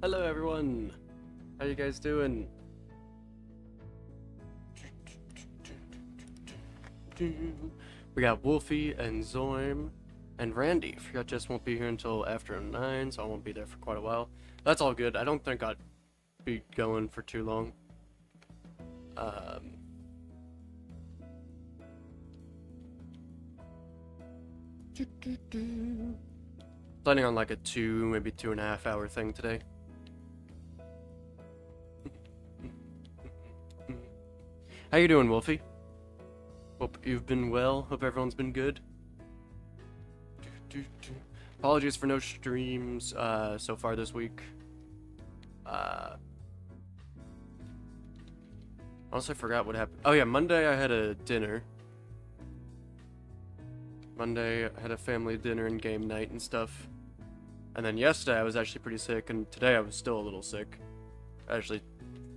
Hello everyone, how you guys doing? We got Wolfie and Zame and Randy. Forgot Jess won't be here until after 9, so I won't be there for quite a while. That's all good. I don't think I'd be going for too long. Planning on like a 2, maybe 2.5 hour thing today. How you doing, Wolfie? Hope you've been well. Hope everyone's been good. Apologies for no streams so far this week. Honestly, I forgot what happened. Oh yeah, Monday I had a dinner. Monday I had a family dinner and game night and stuff. And then yesterday I was actually pretty sick, and today I was still a little sick. I actually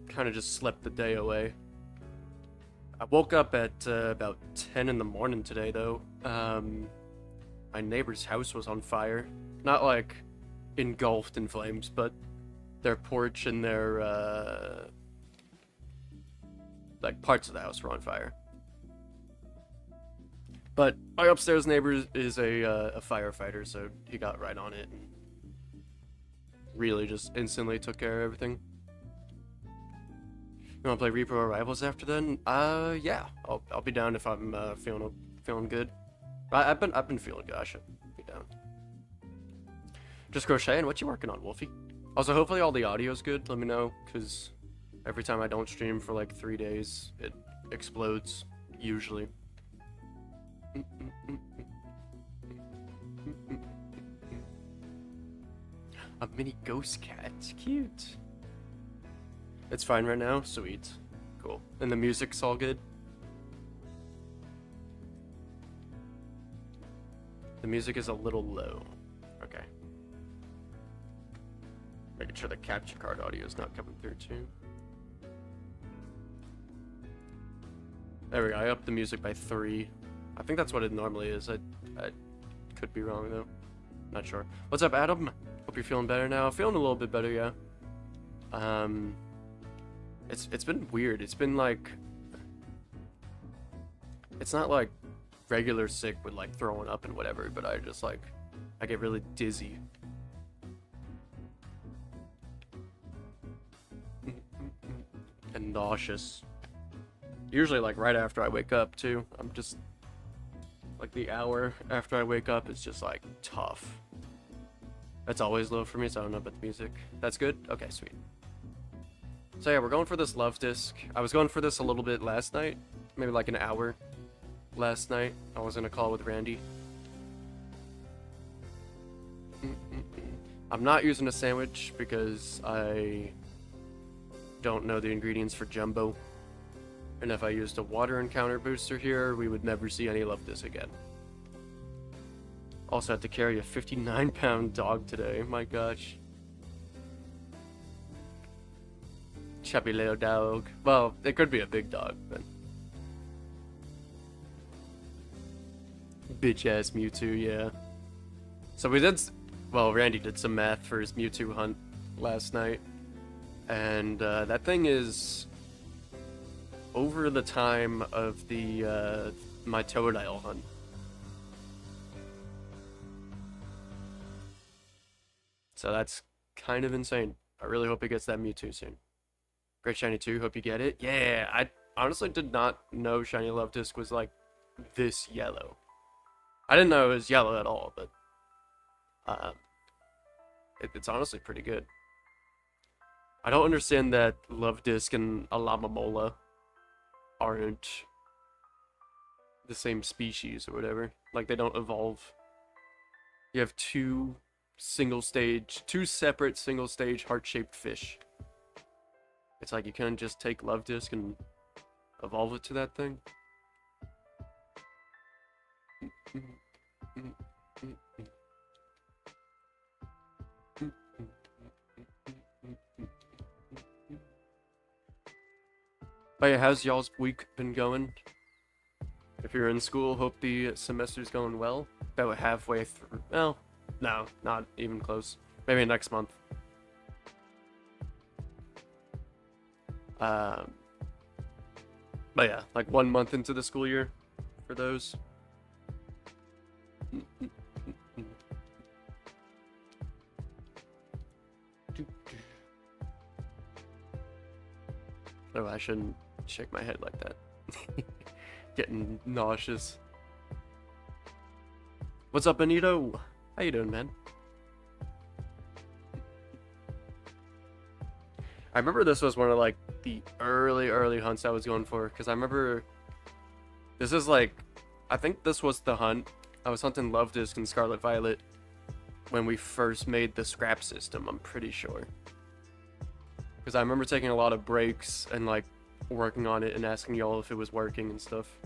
kind of just slept the day away. I woke up at about 10 in the morning today, though. My neighbor's house was on fire. Not like engulfed in flames, but their porch and their like parts of the house were on fire. But my upstairs neighbor is a firefighter, so he got right on it and really just instantly took care of everything. You want to play Repro Rivals after then? Yeah, I'll be down if I'm feeling good. I've been feeling good. I should be down. Just crocheting. What you working on, Wolfie? Also, hopefully all the audio's good. Let me know, because every time I don't stream for like 3 days, it explodes usually. A mini ghost cat. Cute. It's fine right now? Sweet. Cool. And the music's all good? The music is a little low. Okay. Making sure the capture card audio is not coming through too. There we go. I upped the music by 3. I think that's what it normally is. I could be wrong though. Not sure. What's up, Adam? Hope you're feeling better now. Feeling a little bit better, yeah. It's been weird. It's been like, it's not like regular sick with like throwing up and whatever, but I just like, I get really dizzy. And nauseous. Usually like right after I wake up too. I'm just like the hour after I wake up, it's just like tough. That's always low for me, so I don't know about the music. That's good? Okay, sweet. So yeah, we're going for this love disc. I was going for this a little bit last night, maybe like an hour last night. I was in a call with Randy. I'm not using a sandwich because I don't know the ingredients for jumbo. And if I used a water encounter booster here, we would never see any love disc again. Also had to carry a 59-pound dog today. My gosh. Chubby little dog. Well, it could be a big dog, but bitch ass Mewtwo, yeah. So we did, well, Randy did some math for his Mewtwo hunt last night, and that thing is over the time of the my Totodile hunt. So that's kind of insane. I really hope he gets that Mewtwo soon. Great Shiny 2, hope you get it. Yeah, I honestly did not know Shiny Love Disc was like this yellow. I didn't know it was yellow at all, but it's honestly pretty good. I don't understand that Love Disc and Alamamola aren't the same species or whatever. Like they don't evolve. You have two separate single stage heart-shaped fish. It's like you can't just take Love Disc and evolve it to that thing. But yeah, how's y'all's week been going? If you're in school, hope the semester's going well. About halfway through. Well, no, not even close. Maybe next month. But yeah, like 1 month into the school year for those. Oh, I shouldn't shake my head like that. Getting nauseous. What's up, Benito? How you doing, man? I remember this was one of like the early hunts I was going for, because I remember this is like, I think this was the hunt. I was hunting Love Disc and Scarlet Violet when we first made the scrap system, I'm pretty sure. Because I remember taking a lot of breaks and like working on it and asking y'all if it was working and stuff.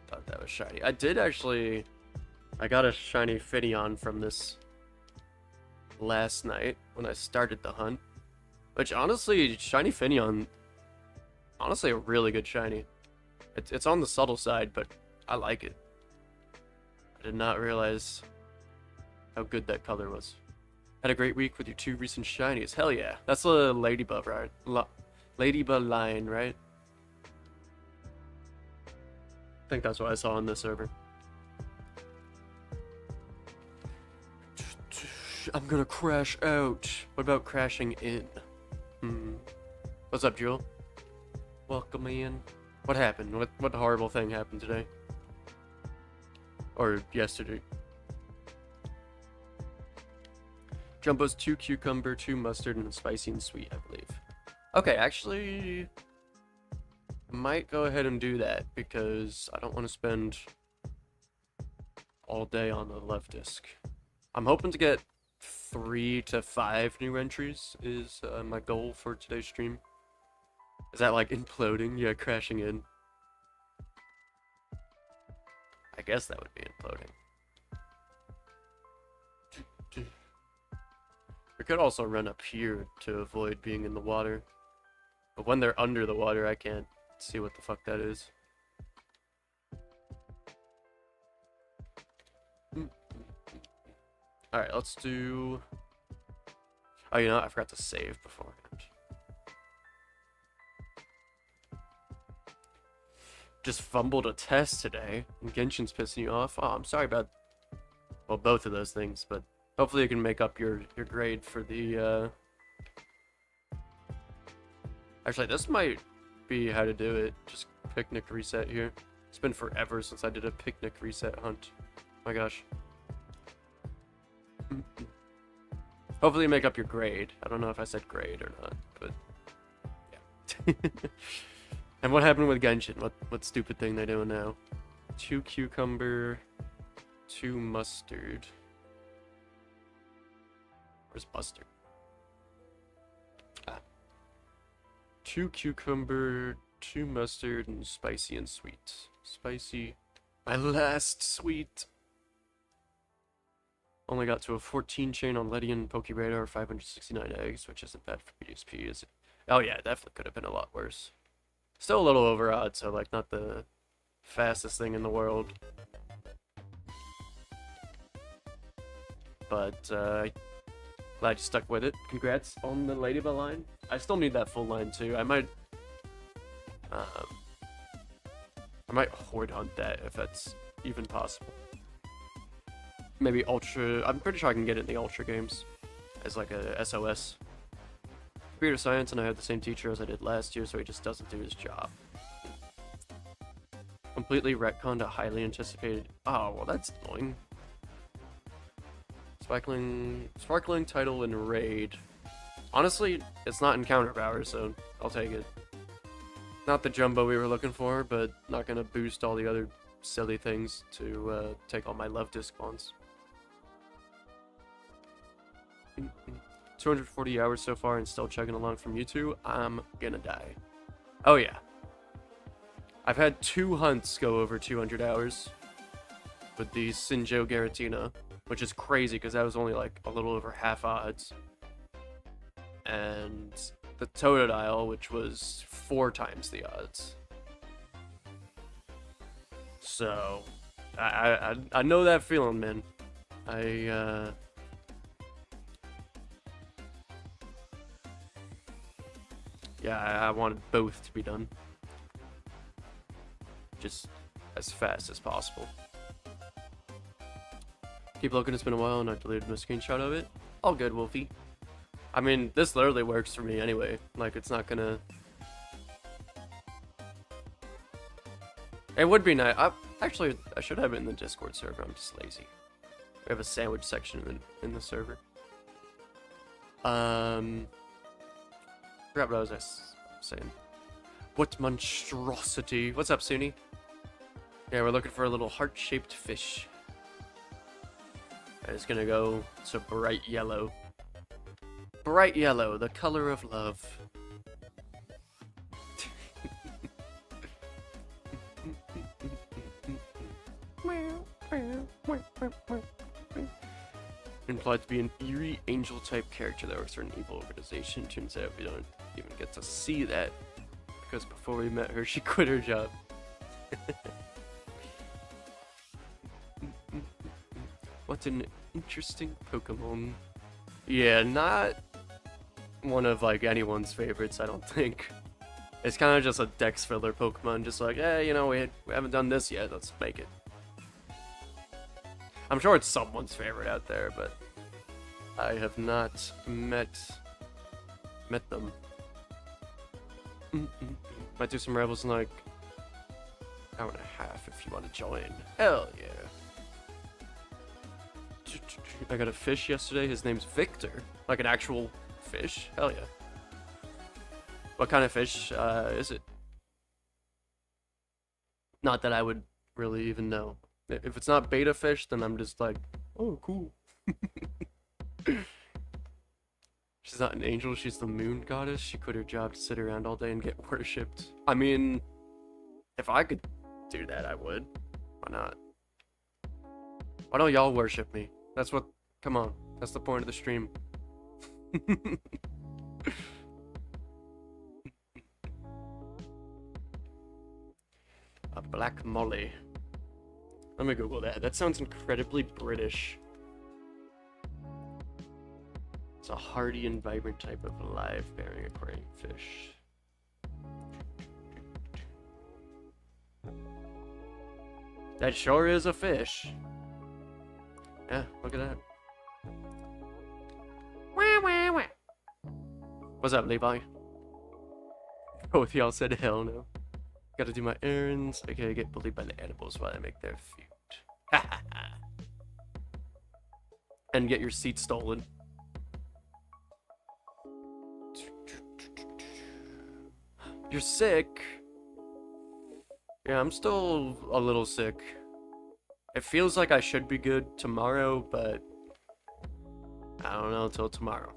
Thought that was shiny. I did actually... I got a shiny Finneon from this last night when I started the hunt. Which honestly, shiny Finneon, honestly a really good shiny. It's on the subtle side, but I like it. I did not realize how good that color was. Had a great week with your 2 recent shinies. Hell yeah. That's a Ladybug, right? Ladybug line, right? I think that's what I saw on this server. I'm gonna crash out. What about crashing in? What's up, Jewel? Welcome in. What happened? What horrible thing happened today? Or yesterday? Jumbo's 2 cucumber, 2 mustard, and spicy and sweet, I believe. Okay, actually... might go ahead and do that, because I don't want to spend all day on the left disc. I'm hoping to get 3 to 5 new entries is my goal for today's stream. Is that like imploding? Yeah, crashing in. I guess that would be imploding. We could also run up here to avoid being in the water. But when they're under the water, I can't see what the fuck that is. Alright, let's do... Oh, you know what? I forgot to save beforehand. Just fumbled a test today, and Genshin's pissing you off. Oh, I'm sorry about... well, both of those things, but hopefully you can make up your grade for the, Actually, this might be how to do it. Just picnic reset here. It's been forever since I did a picnic reset hunt. Oh my gosh. Hopefully you make up your grade. I don't know if I said grade or not, but yeah. And what happened with Genshin? What stupid thing they doing now? 2 cucumber, 2 mustard. Where's mustard? 2 cucumber, 2 mustard, and spicy and sweet. Spicy. My last sweet. Only got to a 14 chain on Ledian Pokeradar, 569 eggs, which isn't bad for BDSP, is it? Oh yeah, definitely could have been a lot worse. Still a little over odd, so like not the fastest thing in the world. But glad you stuck with it. Congrats on the Ladybug line. I still need that full line too. I might horde hunt that if that's even possible. Maybe Ultra. I'm pretty sure I can get it in the Ultra games as like a SOS. Computer science, and I had the same teacher as I did last year, so he just doesn't do his job. Completely retconned a highly anticipated. Oh, well, that's annoying. Sparkling title in raid. Honestly, it's not encounter power, so I'll take it. Not the jumbo we were looking for, but not gonna boost all the other silly things to take all my love disc bonds. 240 hours so far and still chugging along from YouTube. I'm gonna die. Oh yeah. I've had 2 hunts go over 200 hours with the Sinjo Garatina, which is crazy because that was only like a little over half odds. And the Totodile, which was 4 times the odds. So, I know that feeling, man. Yeah, I wanted both to be done. Just as fast as possible. Keep looking, it's been a while and I deleted my screenshot of it. All good, Wolfie. I mean, this literally works for me anyway. Like, it's not gonna... It would be nice. Actually, I should have it in the Discord server. I'm just lazy. We have a sandwich section in the server. Forgot what I was saying. What monstrosity? What's up, Suni? Yeah, we're looking for a little heart-shaped fish. And it's gonna go to bright yellow. Bright yellow, the color of love. Implied to be an eerie angel-type character that works for an evil organization. Turns out we don't even get to see that, because before we met her, she quit her job. What an interesting Pokemon. Yeah, not one of like anyone's favorites, I don't think. It's kind of just a dex filler Pokemon, just like, hey, you know, we haven't done this yet, let's make it. I'm sure it's someone's favorite out there, but I have not met them. Might do some Rebels in like an hour and a half if you want to join. Hell yeah. I got a fish yesterday. His name's Victor. Like an actual fish. Hell yeah. What kind of fish is it? Not that I would really even know. If it's not beta fish, then I'm just like, oh, cool. She's not an angel, she's the moon goddess. She quit her job to sit around all day and get worshipped. I mean, if I could do that, I would. Why not? Why don't y'all worship me? That's what, come on. That's the point of the stream. A black molly. Let me Google that. That sounds incredibly British. It's a hardy and vibrant type of live-bearing aquarium fish. That sure is a fish. Yeah, look at that. What's up, Levi? Both y'all said hell no. Gotta do my errands. Okay, get bullied by the animals while I make their food. And get your seat stolen. You're sick? Yeah, I'm still a little sick. It feels like I should be good tomorrow, but I don't know till tomorrow.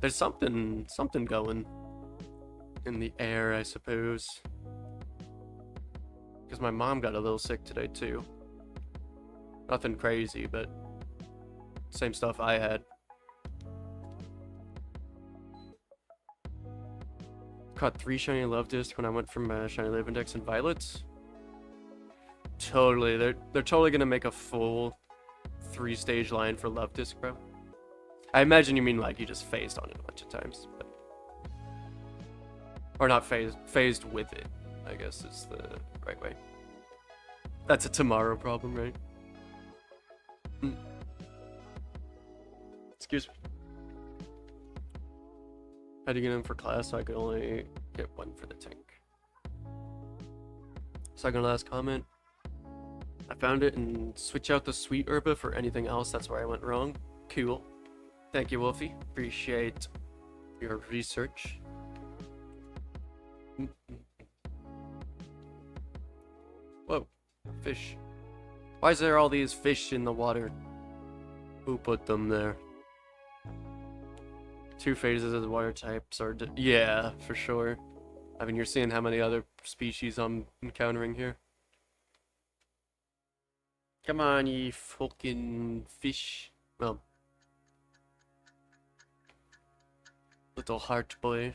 There's something going in the air, I suppose. Because my mom got a little sick today too. Nothing crazy, but same stuff I had. Caught 3 shiny love discs when I went from shiny live index and violets. Totally, they're totally gonna make a full 3-stage line for love disc, bro. I imagine you mean like you just phased on it a bunch of times, but... or not phased with it, I guess is the right way. That's a tomorrow problem, right? Excuse me. Had to get in for class, so I could only get 1 for the tank. Second to last comment. I found it and switch out the sweet herba for anything else. That's where I went wrong. Cool. Thank you, Wolfie. Appreciate your research. Whoa, fish. Why is there all these fish in the water? Who put them there? 2 phases of the water types are... yeah, for sure. I mean, you're seeing how many other species I'm encountering here. Come on, you fucking fish. Well, little heart boy.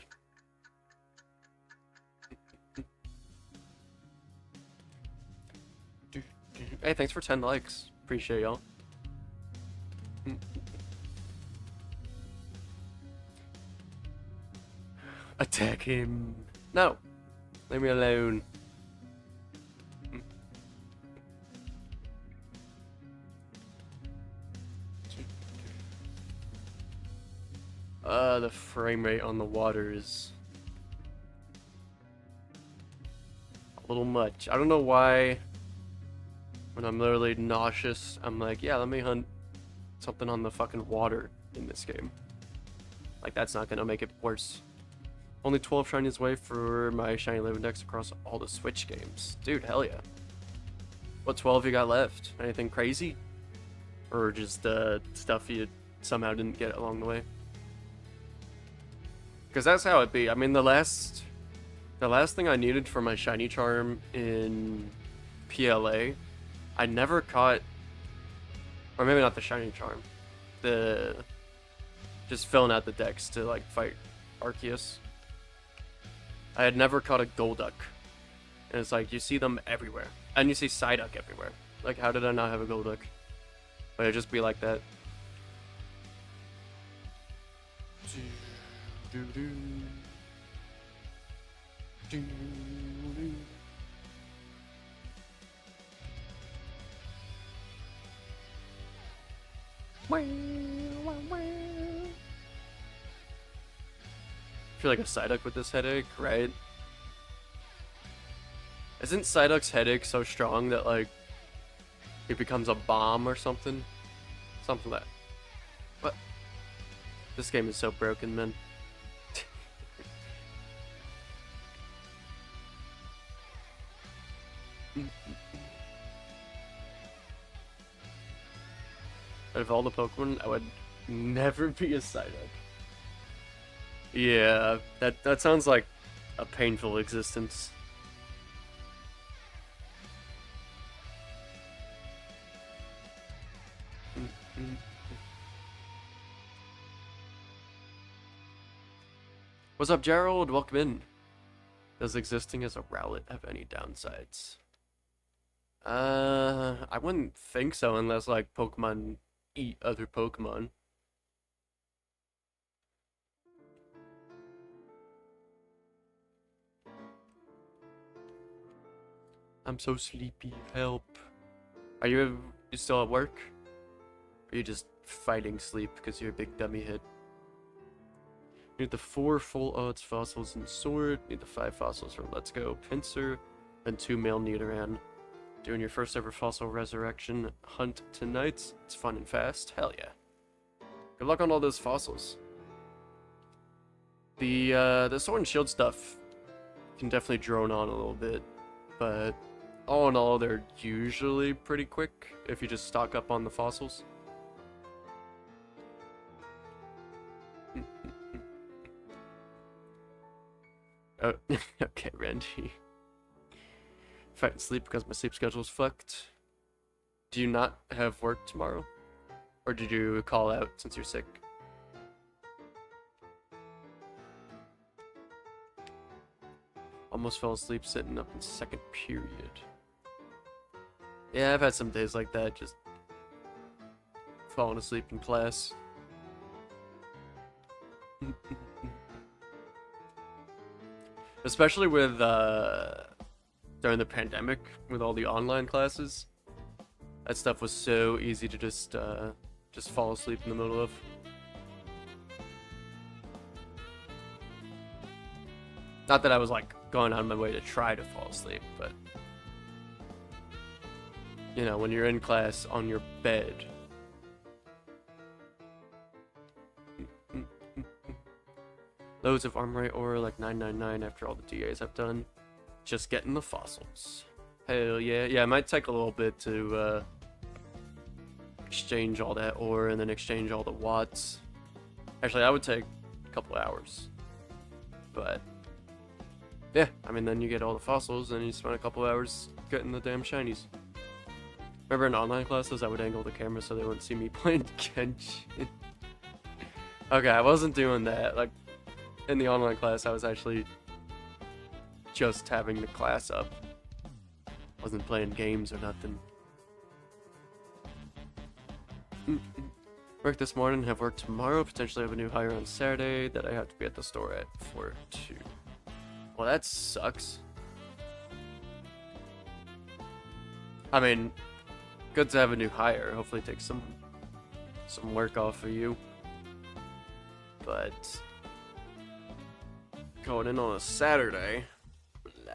Hey, thanks for 10 likes. Appreciate y'all. Attack him. No. Leave me alone. The frame rate on the water is a little much. I don't know why when I'm literally nauseous, I'm like, yeah, let me hunt something on the fucking water in this game. Like, that's not gonna make it worse. Only 12 shinies away for my shiny live index across all the Switch games. Dude, hell yeah. What 12 you got left? Anything crazy? Or just stuff you somehow didn't get along the way? Because that's how it be. I mean, the last thing I needed for my shiny charm in PLA, I never caught, or maybe not the shiny charm, just filling out the decks to like fight Arceus. I had never caught a Golduck, and it's like you see them everywhere, and you see Psyduck everywhere. Like, how did I not have a Golduck? But it'd just be like that. I feel like a Psyduck with this headache, right? Isn't Psyduck's headache so strong that like it becomes a bomb or something? Something like that. What? This game is so broken, man. Out of all the Pokemon, I would never be a Psyduck. Yeah, that sounds like a painful existence. What's up, Gerald? Welcome in. Does existing as a Rowlet have any downsides? I wouldn't think so unless like Pokemon eat other Pokemon. I'm so sleepy. Help. Are you still at work? Or are you just fighting sleep because you're a big dummy head? Need the 4 full odds fossils in Sword. Need the 5 fossils for Let's Go Pinsir. And 2 male Nidoran. Doing your first ever fossil resurrection hunt tonight. It's fun and fast. Hell yeah. Good luck on all those fossils. The Sword and Shield stuff can definitely drone on a little bit, but all in all, they're usually pretty quick if you just stock up on the fossils. Oh, okay, Randy. Fight and sleep because my sleep schedule's fucked. Do you not have work tomorrow? Or did you call out since you're sick? Almost fell asleep sitting up in second period. Yeah, I've had some days like that, just falling asleep in class. Especially with, during the pandemic, with all the online classes. That stuff was so easy to just fall asleep in the middle of. Not that I was, like, going out of my way to try to fall asleep, but... You know, when you're in class on your bed. Loads of Armorite ore, like 999 after all the DAs I've done. Just getting the fossils. Hell yeah. Yeah, it might take a little bit to exchange all that ore and then exchange all the watts. Actually, that would take a couple hours. But, yeah, I mean, then you get all the fossils and you spend a couple hours getting the damn shinies. Remember in online classes, I would angle the camera so they wouldn't see me playing Genshin. Okay, I wasn't doing that. Like, in the online class, I was actually just having the class up. Wasn't playing games or nothing. Work this morning, have work tomorrow, potentially have a new hire on Saturday that I have to be at the store at 4:02. Well, that sucks. I mean, good to have a new hire. Hopefully take some work off of you. But going in on a Saturday. Blah.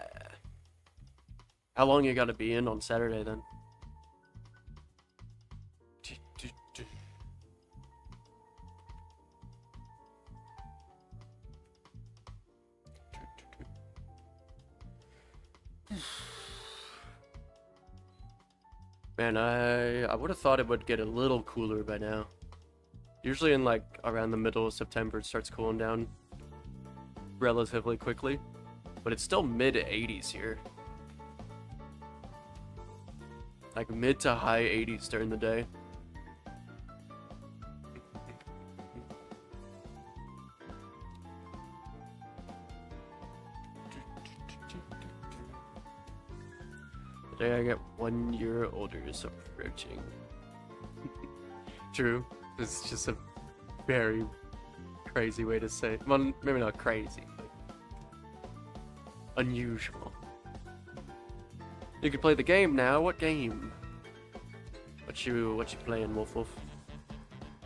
How long you gotta be in on Saturday then? Man, I would have thought it would get a little cooler by now. Usually in like around the middle of September it starts cooling down relatively quickly, but it's still mid 80s here. Like mid to high 80s during the day. Today I get 1 year older, so approaching. True. It's just a very crazy way to say it. Well, maybe not crazy, but unusual. You can play the game now. What game? What you playing, Wolf Wolf?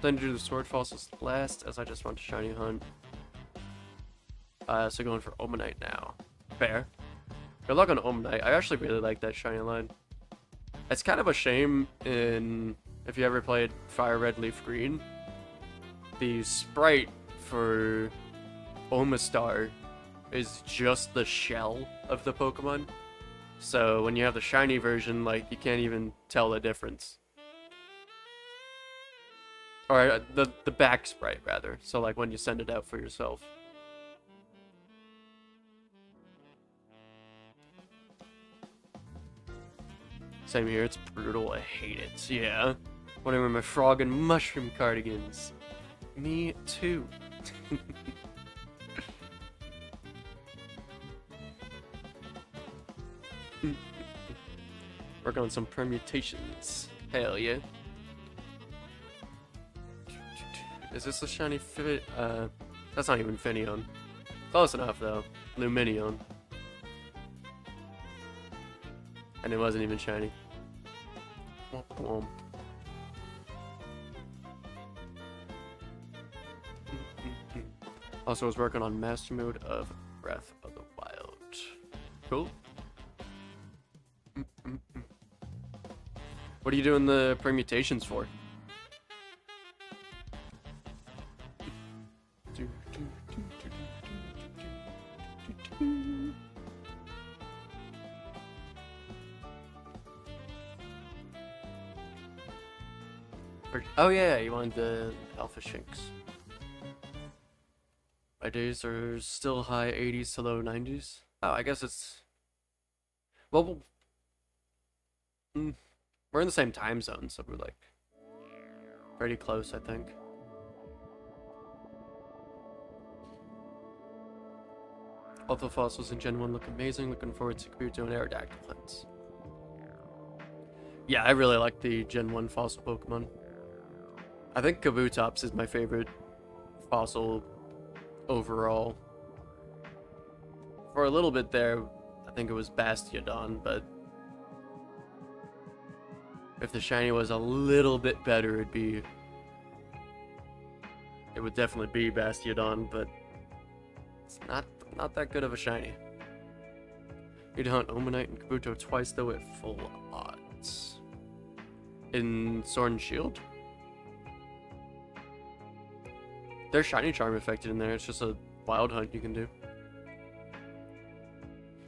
Then do the sword fossils last, as I just want to shiny hunt. So going for Omanite now. Fair. Good luck on Omanite. I actually really like that shiny line. It's kind of a shame in if you ever played Fire Red Leaf Green. The sprite for Omastar is just the shell of the Pokemon. So when you have the shiny version, like, you can't even tell the difference. Or the back sprite, rather. So like when you send it out for yourself. Same here, it's brutal, I hate it. Yeah. When I wear my frog and mushroom cardigans. Me too. Work on some permutations. Hell yeah. Is this a shiny fit? That's not even Finneon. Close enough though. Luminion. And it wasn't even shiny. Also, I was working on master mode of Breath of the Wild. Cool. What are you doing the permutations for? Oh yeah, you wanted the Alpha Shinx. My days are still high 80s to low 90s. Oh, I guess it's... Well, we're in the same time zone, so we're like pretty close, I think. All the fossils in Gen 1 look amazing. Looking forward to Kabuto and Aerodactyl hunts. Yeah, I really like the Gen 1 fossil Pokemon. I think Kabutops is my favorite fossil overall. For a little bit there, I think it was Bastiodon, but if the shiny was a little bit better, it would definitely be Bastiodon, but it's not that good of a shiny. Need to hunt Omanite and Kabuto twice though at full odds. In Sword and Shield? There's shiny charm affected in there, it's just a wild hunt you can do.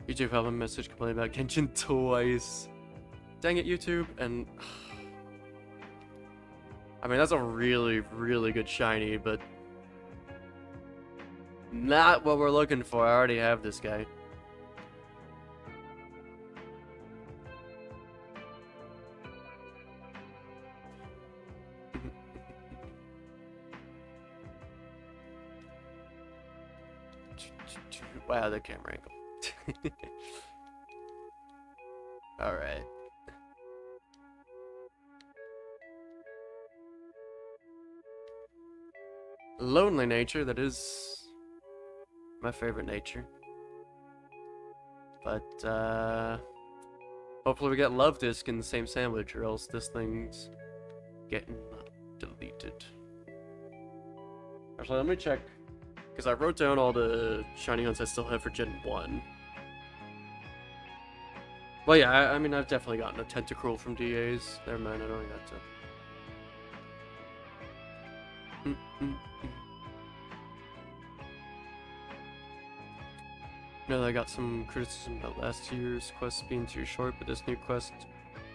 YouTube have a message complaining about Genshin twice. Dang it, YouTube. And I mean, that's a really, really good shiny, but not what we're looking for. I already have this guy. Wow, the camera angle. Alright. lonely nature, that is my favorite nature. But, hopefully we get Love Disc in the same sandwich, or else this thing's getting deleted. Actually, let me check, because I wrote down all the shiny hunts I still have for Gen 1. Well, yeah, I mean, I've definitely gotten a Tentacruel from DAs. Never mind, I don't got to. No, I got some criticism about last year's quest being too short, but this new quest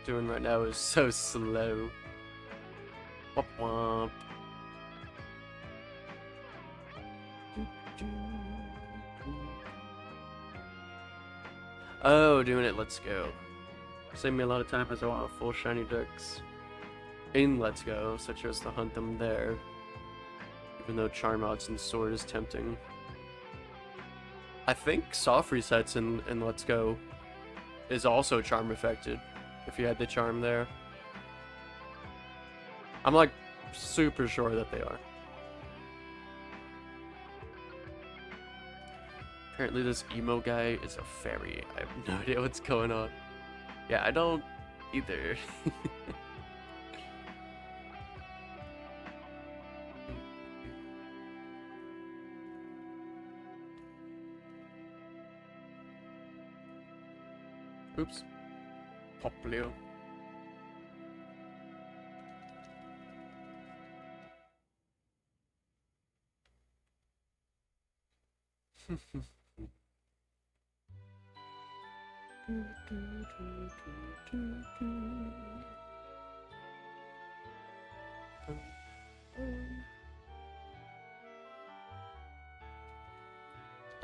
doing right now is so slow. Womp womp. Oh, doing it, let's go. Saved me a lot of time as I want full shiny decks in Let's Go, so I chose to hunt them there. Even though Charmouts and Sword is tempting. I think soft resets in Let's Go is also charm affected, if you had the charm there. I'm like super sure that they are. Apparently this emo guy is a fairy. I have no idea what's going on. Yeah, I don't either. Oops. Poplio.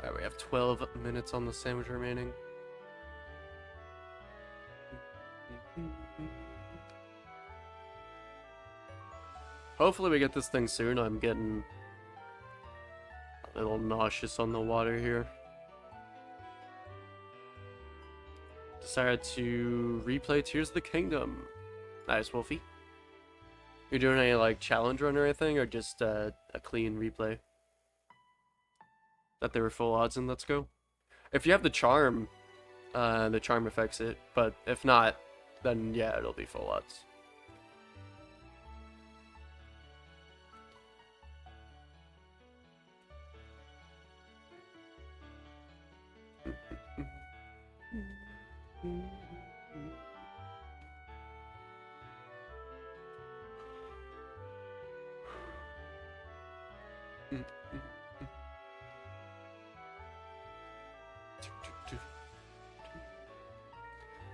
Alright, we have 12 minutes on the sandwich remaining. Hopefully we get this thing soon. I'm getting a little nauseous on the water here. Decided to replay Tears of the Kingdom. Nice, Wolfie. You're doing any like challenge run or anything, or just a clean replay? That they were full odds in Let's Go? If you have the charm affects it, but if not, then yeah, it'll be full odds.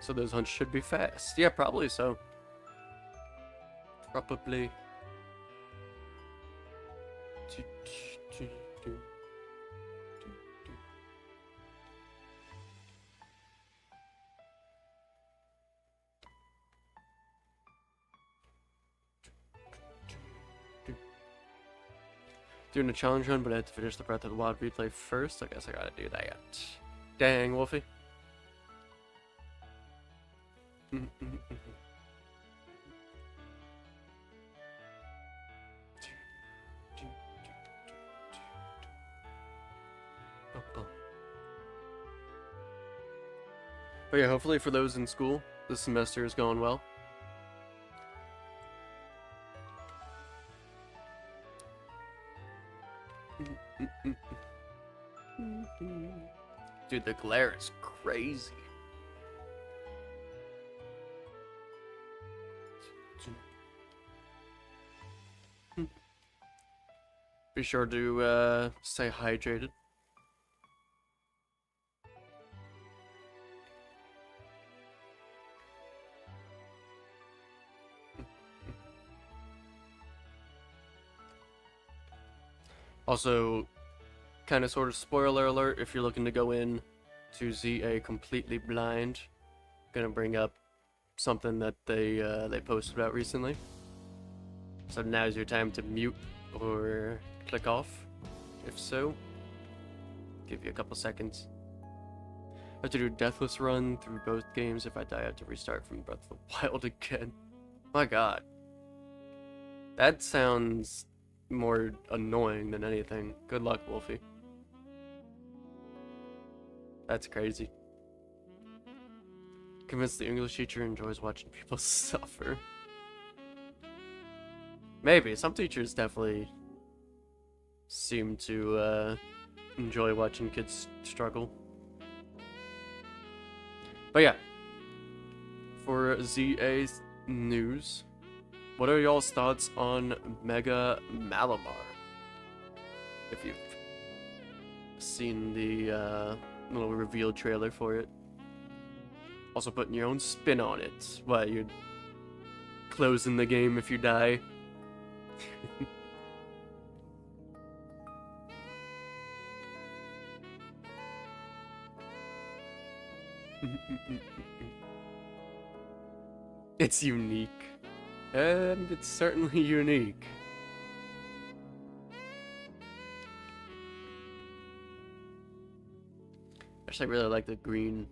So those hunts should be fast. Yeah, probably so. Probably. Doing a challenge run, but I had to finish the Breath of the Wild replay first. I guess I gotta do that. Dang, Wolfie. But yeah, hopefully for those in school, this semester is going well. Dude, the glare is crazy. Be sure to stay hydrated. Also, kind of sort of spoiler alert, if you're looking to go in to ZA completely blind, gonna bring up something that they posted about recently. So now's your time to mute or click off. If so, give you a couple seconds. I have to do a deathless run through both games. If I die, I have to restart from Breath of the Wild again. My god. That sounds more annoying than anything. Good luck, Wolfie. That's crazy. Convinced the English teacher enjoys watching people suffer. Maybe. Some teachers definitely seem to enjoy watching kids struggle. But yeah. For ZA news, what are y'all's thoughts on Mega Malamar? If you've seen the little reveal trailer for it. Also putting your own spin on it. What, you're closing the game if you die? It's unique. And it's certainly unique. Actually, I really like the green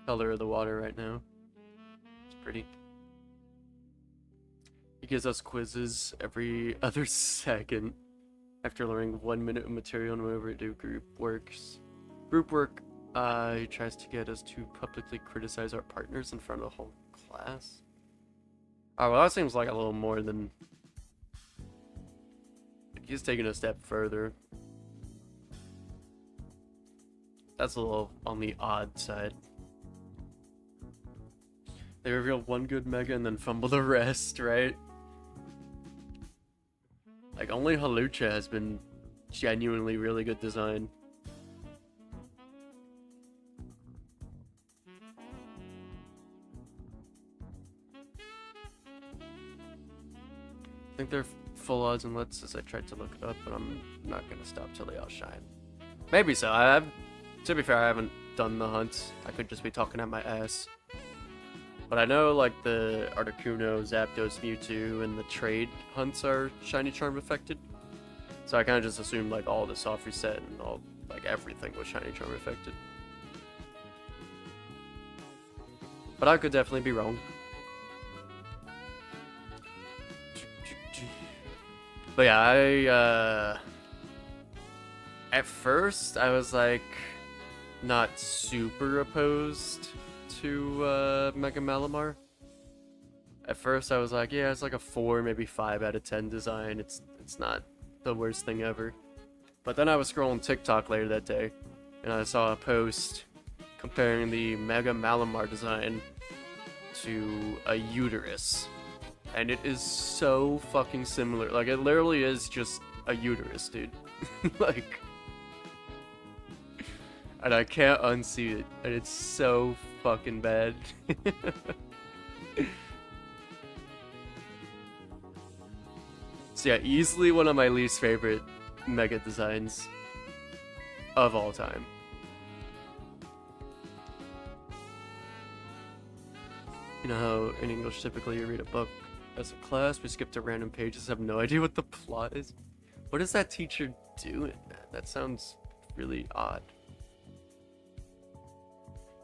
color of the water right now. It's pretty. He gives us quizzes every other second after learning 1 minute of material and whenever we do group work, he tries to get us to publicly criticize our partners in front of the whole class. Oh, well, that seems like a little more than... He's taking a step further. That's a little on the odd side. They reveal one good mega and then fumble the rest, right? Like, only Halucha has been genuinely really good design. I think they're full odds and lets as I tried to look it up, but I'm not gonna stop till they all shine. Maybe so. To be fair, I haven't done the hunt. I could just be talking at my ass. But I know like the Articuno, Zapdos, Mewtwo, and the trade hunts are Shiny Charm affected. So I kind of just assumed like all the soft reset and all like everything was Shiny Charm affected. But I could definitely be wrong. But yeah, at first I was like not super opposed to Mega Malamar. At first I was like, yeah, it's like a 4, maybe 5 out of 10 design. It's not the worst thing ever. But then I was scrolling TikTok later that day, and I saw a post comparing the Mega Malamar design to a uterus. And it is so fucking similar. Like, it literally is just a uterus, dude. Like... And I can't unsee it. And it's so fucking bad. So yeah, easily one of my least favorite mega designs of all time. You know how in English typically you read a book as a class, we skip to random pages, have no idea what the plot is? What is that teacher doing, man? That sounds really odd.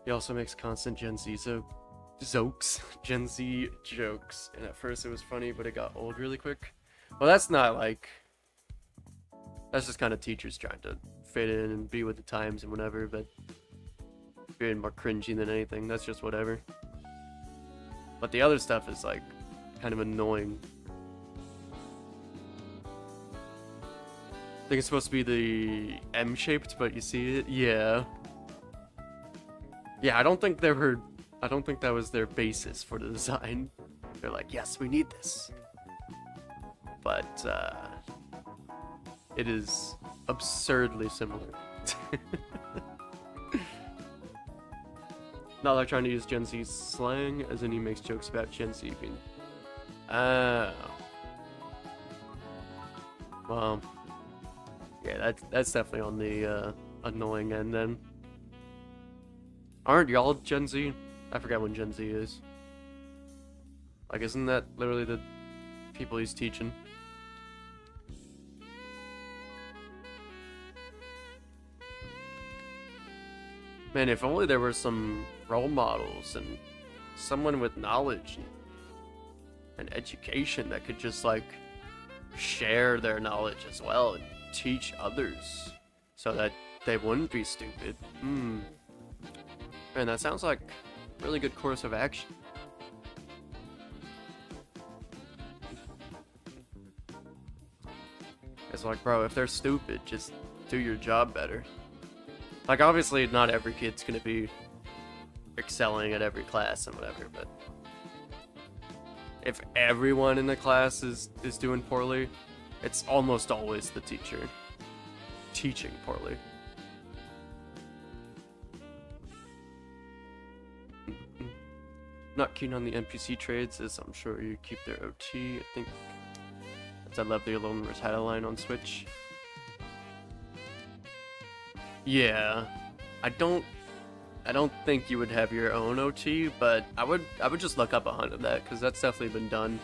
He also makes constant Gen Z Gen Z jokes, and at first it was funny, but it got old really quick. Well, that's not like... That's just kind of teachers trying to fit in and be with the times and whatever, but being more cringy than anything, that's just whatever. But the other stuff is like kind of annoying. I think it's supposed to be the M-shaped, but you see it? Yeah. Yeah, I don't think that was their basis for the design. They're like, yes, we need this. But, it is absurdly similar. Not like trying to use Gen Z slang, as in he makes jokes about Gen Z being... Oh. Well, yeah, that's definitely on the annoying end then. Aren't y'all Gen Z? I forget when Gen Z is. Like, isn't that literally the people he's teaching? Man, if only there were some role models and someone with knowledge and education that could just, like, share their knowledge as well and teach others so that they wouldn't be stupid. Man, that sounds like a really good course of action. It's like, bro, if they're stupid, just do your job better. Like, obviously, not every kid's gonna be excelling at every class and whatever, but if everyone in the class is doing poorly, it's almost always the teacher teaching poorly. Not keen on the NPC trades, as I'm sure you keep their OT. I think I love the Alone Recital line on Switch. Yeah, I don't think you would have your own OT, but I would just look up 100 of that, because that's definitely been done.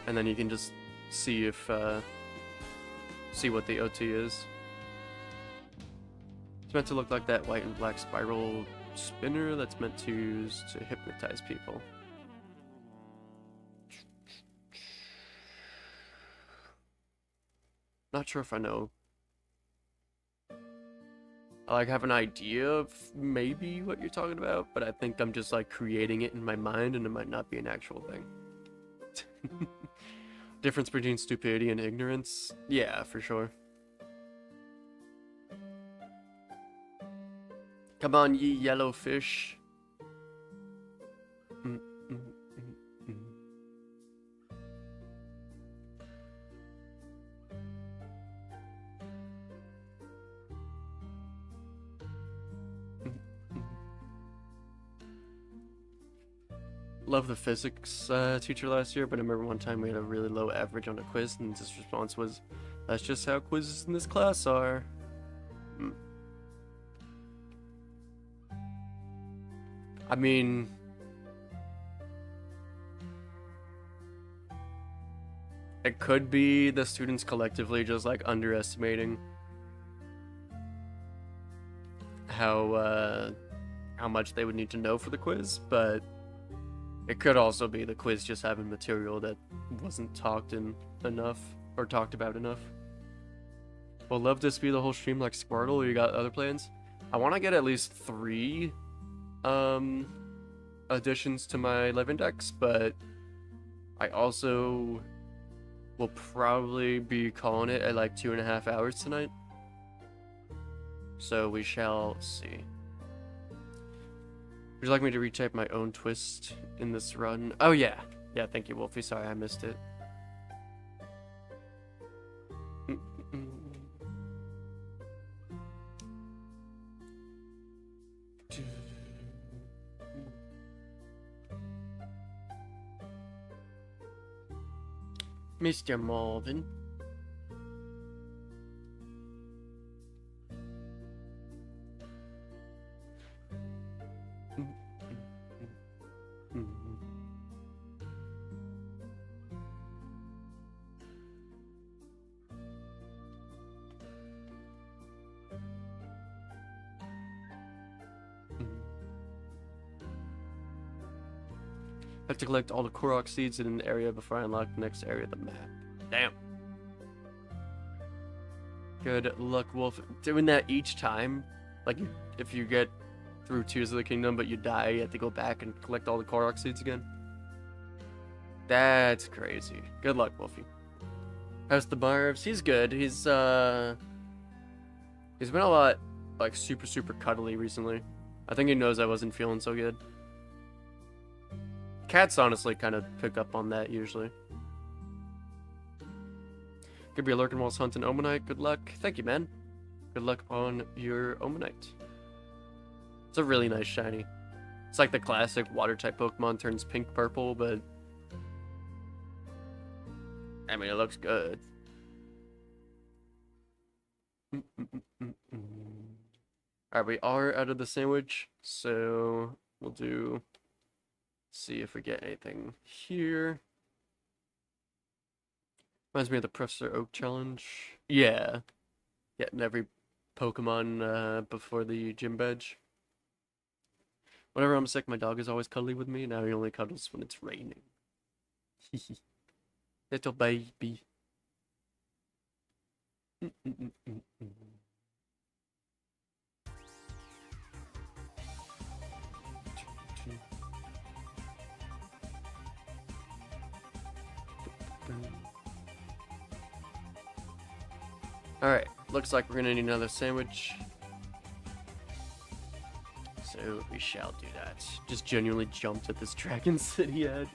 And then you can just see if see what the OT is. It's meant to look like that white and black spiral spinner that's meant to use to hypnotize people. Not sure if I know. I like have an idea of maybe what you're talking about, but I think I'm just like creating it in my mind and it might not be an actual thing. Difference between stupidity and ignorance? Yeah, for sure. Come on, ye yellow fish. Love the physics teacher last year, but I remember one time we had a really low average on a quiz, and his response was, "That's just how quizzes in this class are." I mean, it could be the students collectively just like underestimating how much they would need to know for the quiz, but it could also be the quiz just having material that wasn't talked about enough. Well, love this be the whole stream like Squirtle. You got other plans? I want to get at least 3 additions to my live index, but I also will probably be calling it at like 2.5 hours tonight. So we shall see. Would you like me to retype my own twist in this run? Oh yeah. Yeah, thank you, Wolfie. Sorry, I missed it. Mr. Marvin. Have to collect all the Korok seeds in an area before I unlock the next area of the map. Damn. Good luck, Wolf. Doing that each time? Like, if you get through Tears of the Kingdom but you die, you have to go back and collect all the Korok seeds again? That's crazy. Good luck, Wolfie. How's the Marvs? He's good. He's been a lot, like, super cuddly recently. I think he knows I wasn't feeling so good. Cats honestly kind of pick up on that usually. Could be a lurking whilst hunting Omanite. Good luck. Thank you, man. Good luck on your Omanite. It's a really nice shiny. It's like the classic water type Pokemon turns pink purple, but I mean, it looks good. Alright, we are out of the sandwich, so we'll see if we get anything here. Reminds me of the Professor Oak challenge. Yeah. Getting every Pokemon before the gym badge. Whenever I'm sick, my dog is always cuddly with me. Now he only cuddles when it's raining. Little baby. Alright, looks like we're gonna need another sandwich. So we shall do that. Just genuinely jumped at this Dragon City ad.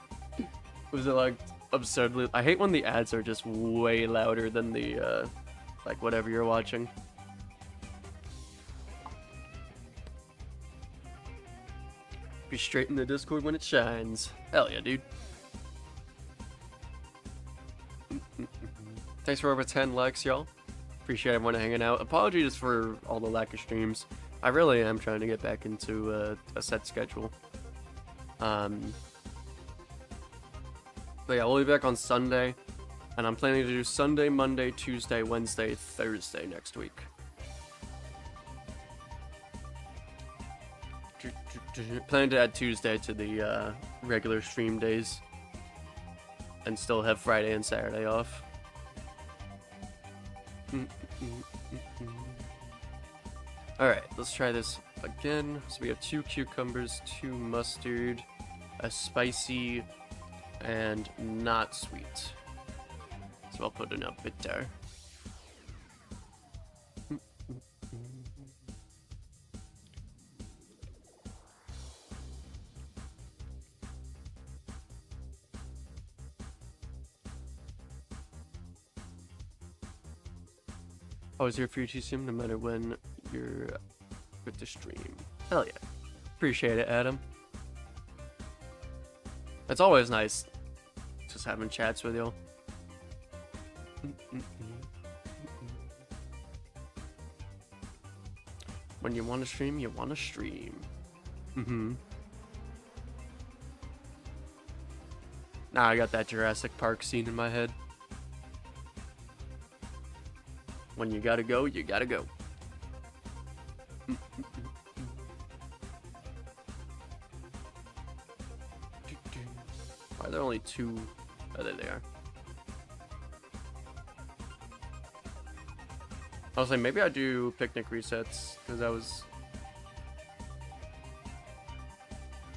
Was it like absurdly? I hate when the ads are just way louder than the like whatever you're watching. Be straight in the Discord when it shines. Hell yeah, dude. Thanks for over 10 likes, y'all. Appreciate everyone hanging out. Apologies for all the lack of streams. I really am trying to get back into a set schedule. But yeah, we'll be back on Sunday. And I'm planning to do Sunday, Monday, Tuesday, Wednesday, Thursday next week. Planning to add Tuesday to the regular stream days. And still have Friday and Saturday off. Alright, let's try this again. So we have 2 cucumbers, 2 mustard, a spicy, and not sweet. So I'll put in a bitter. Always here for you to stream, no matter when you're with the stream. Hell yeah. Appreciate it, Adam. It's always nice just having chats with y'all. When you want to stream, you want to stream. Now I got that Jurassic Park scene in my head. When you gotta go, you gotta go. Why are there only 2? Oh, there they are. I was like, maybe I do picnic resets, because I was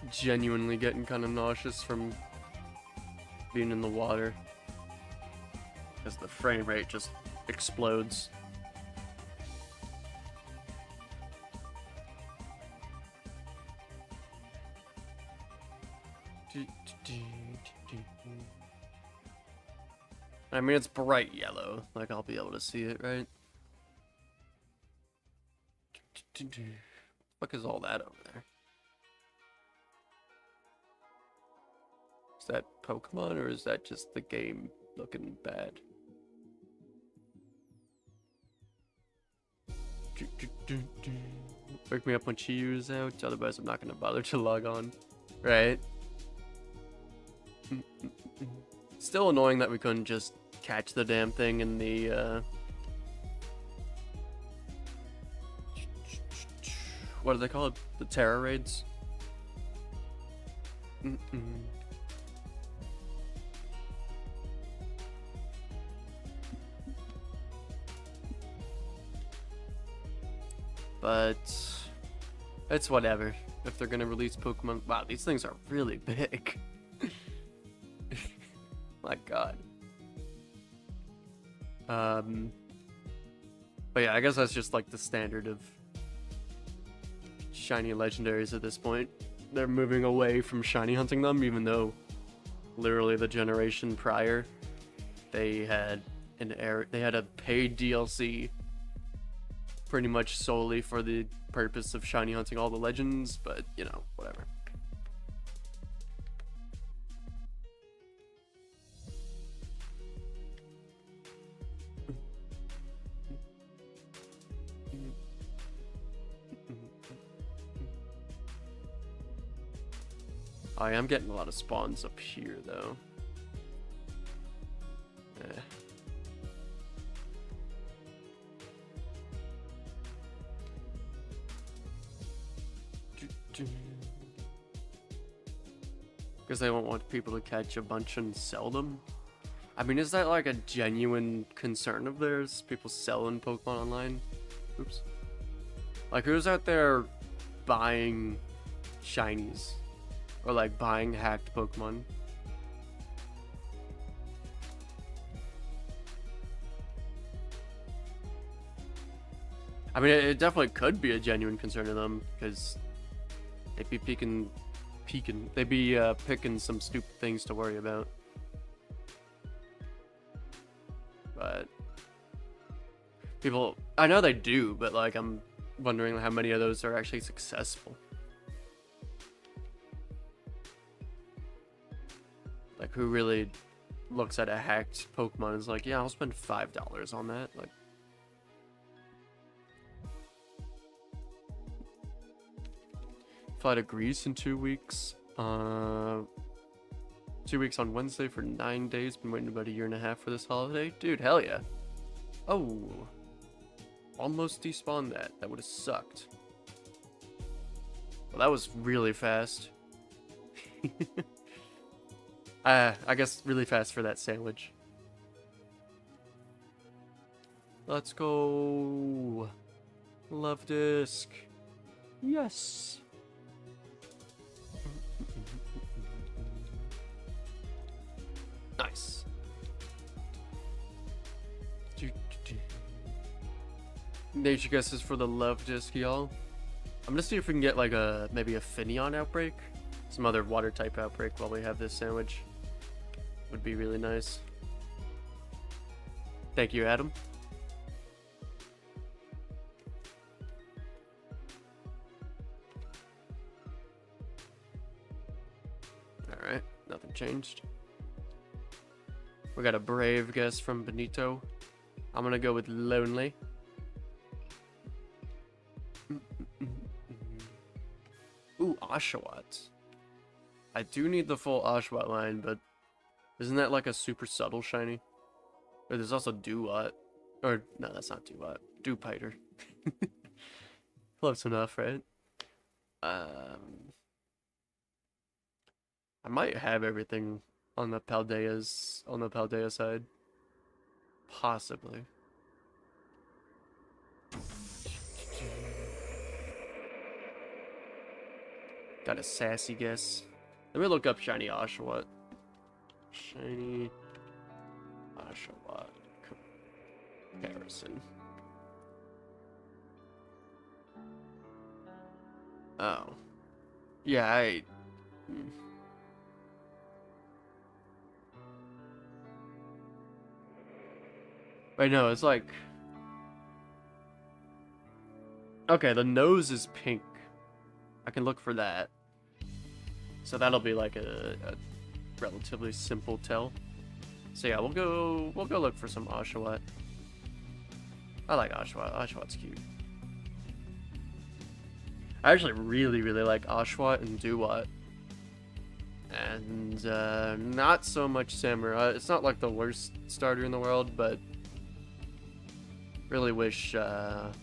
genuinely getting kind of nauseous from being in the water. Because the frame rate just explodes. I mean, it's bright yellow. Like, I'll be able to see it, right? What is all that over there? Is that Pokemon, or is that just the game looking bad? Wake me up when Chiyu's out, otherwise I'm not gonna bother to log on. Right? Still annoying that we couldn't just catch the damn thing in the, what are they called? The Terra raids? But it's whatever. If they're gonna release Pokemon, wow, these things are really big. My God. But yeah, I guess that's just like the standard of shiny legendaries at this point. They're moving away from shiny hunting them, even though literally the generation prior, they had a paid DLC pretty much solely for the purpose of shiny hunting all the legends, but you know, whatever. I am getting a lot of spawns up here, though. Because they won't want people to catch a bunch and sell them. I mean, is that like a genuine concern of theirs? People selling Pokemon online? Oops. Like, who's out there buying shinies? Or like buying hacked Pokemon? I mean, it definitely could be a genuine concern to them, because they'd be picking some stupid things to worry about. But people, I know they do, but like, I'm wondering how many of those are actually successful. Like, who really looks at a hacked Pokemon and is like, yeah, I'll spend $5 on that. Like, fly to Greece in 2 weeks. 2 weeks on Wednesday for 9 days. Been waiting about a year and a half for this holiday. Dude, hell yeah. Oh. Almost despawned that. That would have sucked. Well, that was really fast. I guess really fast for that sandwich. Let's go. Love disc. Yes. Nice. Nature guesses for the love disc, y'all. I'm gonna see if we can get like maybe a Finneon outbreak, some other water type outbreak while we have this sandwich. Would be really nice. Thank you, Adam. All right, nothing changed. We got a brave guess from Benito. I'm gonna go with lonely. Ooh, Oshawott. I do need the full Oshawott line, but isn't that like a super subtle shiny? Or there's also Duwat. Or, no, that's not Duwat. Dewpider. Close enough, right? I might have everything on the Paldea side. Possibly. Got a sassy guess. Let me look up shiny Oshawott. Shiny Oshawott comparison. Oh. Yeah, Wait, no, it's like... Okay, the nose is pink. I can look for that. So that'll be like a relatively simple tell. So yeah, we'll go look for some Oshawott. I like Oshawott. Oshawott's cute. I actually really like Oshawott and Duwat. And not so much Samurai. It's not like the worst starter in the world, but really wish that's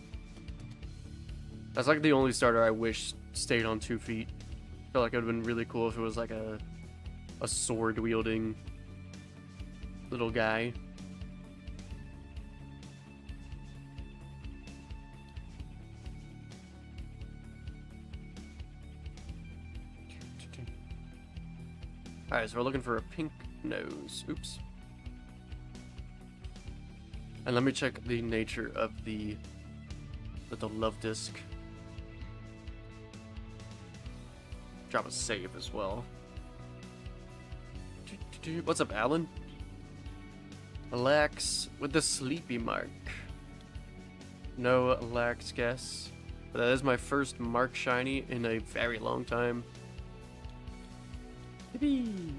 like the only starter I wish stayed on 2 feet. I feel like it would have been really cool if it was like a sword wielding little guy. Alright, so we're looking for a pink nose. Oops. And let me check the nature of the love disc. Drop a save as well. What's up, Alan? Relax with the sleepy mark. No lax guess. But that is my first mark shiny in a very long time. Yippee!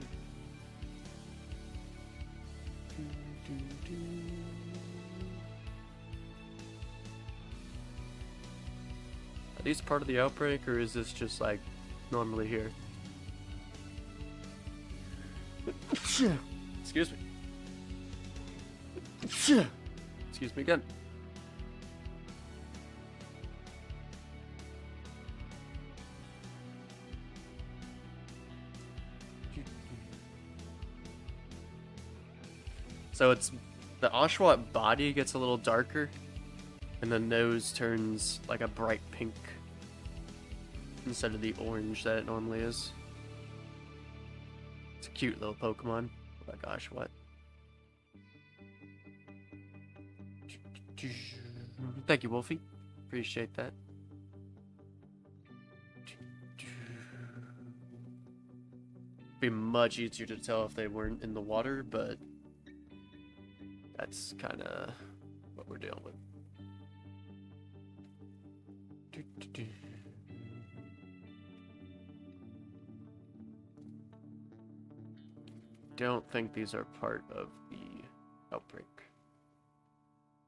Are these part of the outbreak, or is this just like normally here? Excuse me. Excuse me again. So it's the Oshawott body gets a little darker, and the nose turns like a bright pink instead of the orange that it normally is. It's a cute little Pokemon. Oh my gosh, what? Thank you, Wolfie. Appreciate that. Be much easier to tell if they weren't in the water, but that's kind of what we're dealing with. Don't think these are part of the outbreak.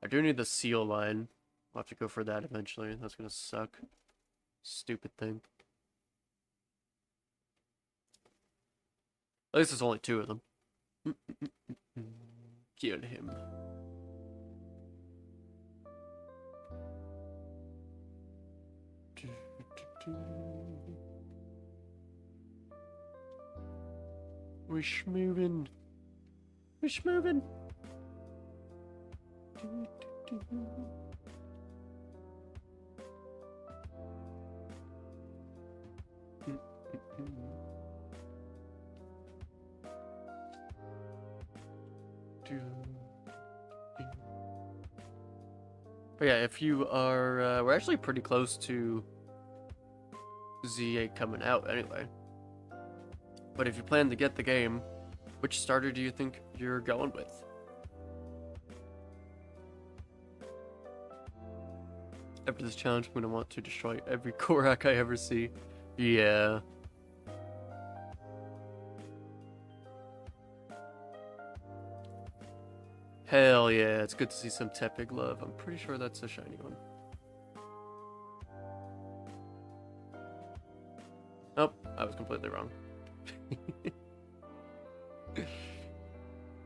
I do need the seal line. I'll have to go for that eventually. That's gonna suck. Stupid thing. At least there's only 2 of them. Kill him. We're schmovin'. We're schmovin'. But yeah, if you are, we're actually pretty close to Z8 coming out anyway. But if you plan to get the game, which starter do you think you're going with? After this challenge, I'm going to want to destroy every Korak I ever see. Yeah. Hell yeah, it's good to see some Tepig love. I'm pretty sure that's a shiny one. Nope, I was completely wrong.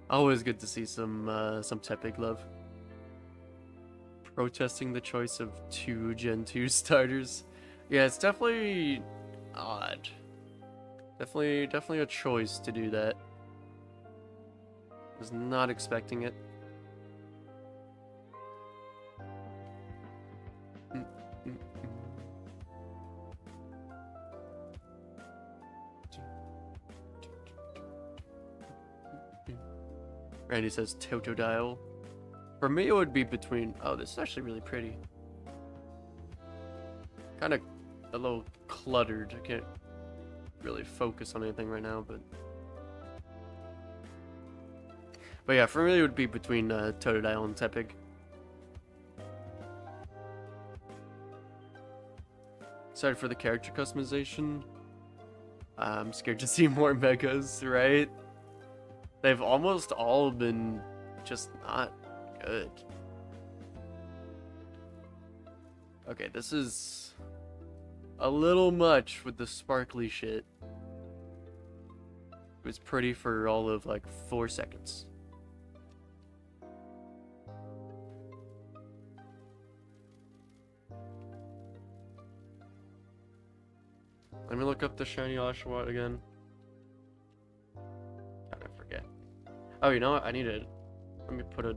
Always good to see some Tepig love. Protesting the choice of 2 Gen 2 starters. Yeah, it's definitely odd. Definitely a choice to do that. Was not expecting it. Randy says Totodile. For me, it would be between... Oh, this is actually really pretty. Kind of a little cluttered. I can't really focus on anything right now, but... But yeah, for me, it would be between Totodile and Tepig. Excited for the character customization. I'm scared to see more megas, right? They've almost all been just not good. Okay, this is a little much with the sparkly shit. It was pretty for all of like 4 seconds. Let me look up the shiny Oshawott again. I forget. Oh, you know what? I need to... Let me put a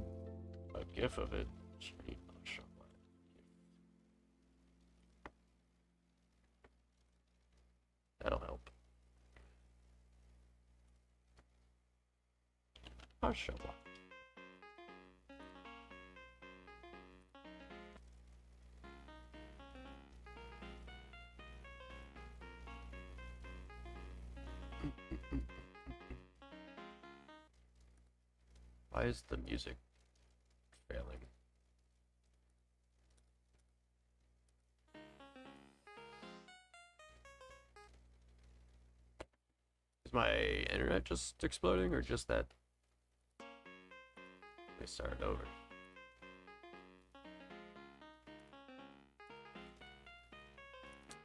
GIF of it. Shiny Oshawott. That'll help. Oshawott. Why is the music failing? Is my internet just exploding or just that? Let me start it over.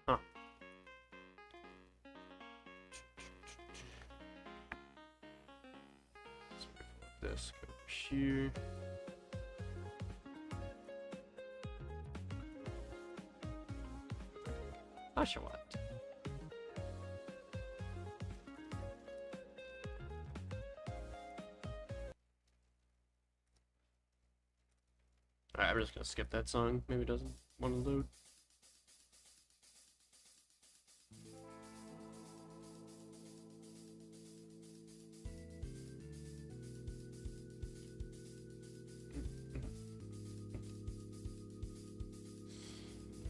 Huh. Let's reflect this. Go here. Oshawott. I'm just gonna skip that song. Maybe it doesn't want to load.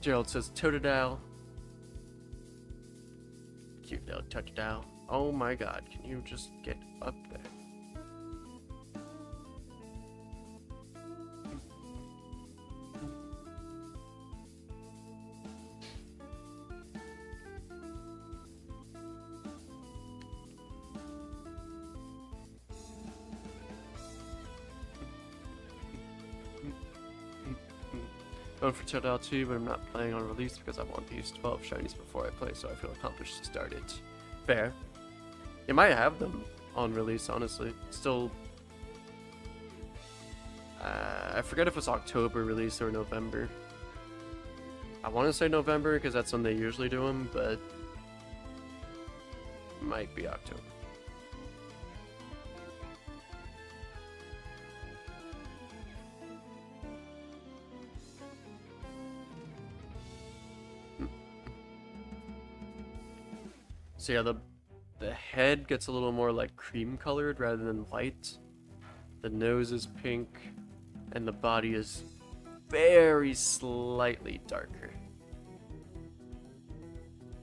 Gerald says Totodile. Cute little Totodile. Oh my god, can you just get up there? Going for Totodile 2, but I'm not playing on release because I want these 12 shinies before I play, so I feel accomplished to start it. Fair. You might have them on release, honestly. Still, I forget if it's October release or November. I want to say November because that's when they usually do them, but might be October. So yeah, the head gets a little more like cream colored rather than light. The nose is pink, and the body is very slightly darker.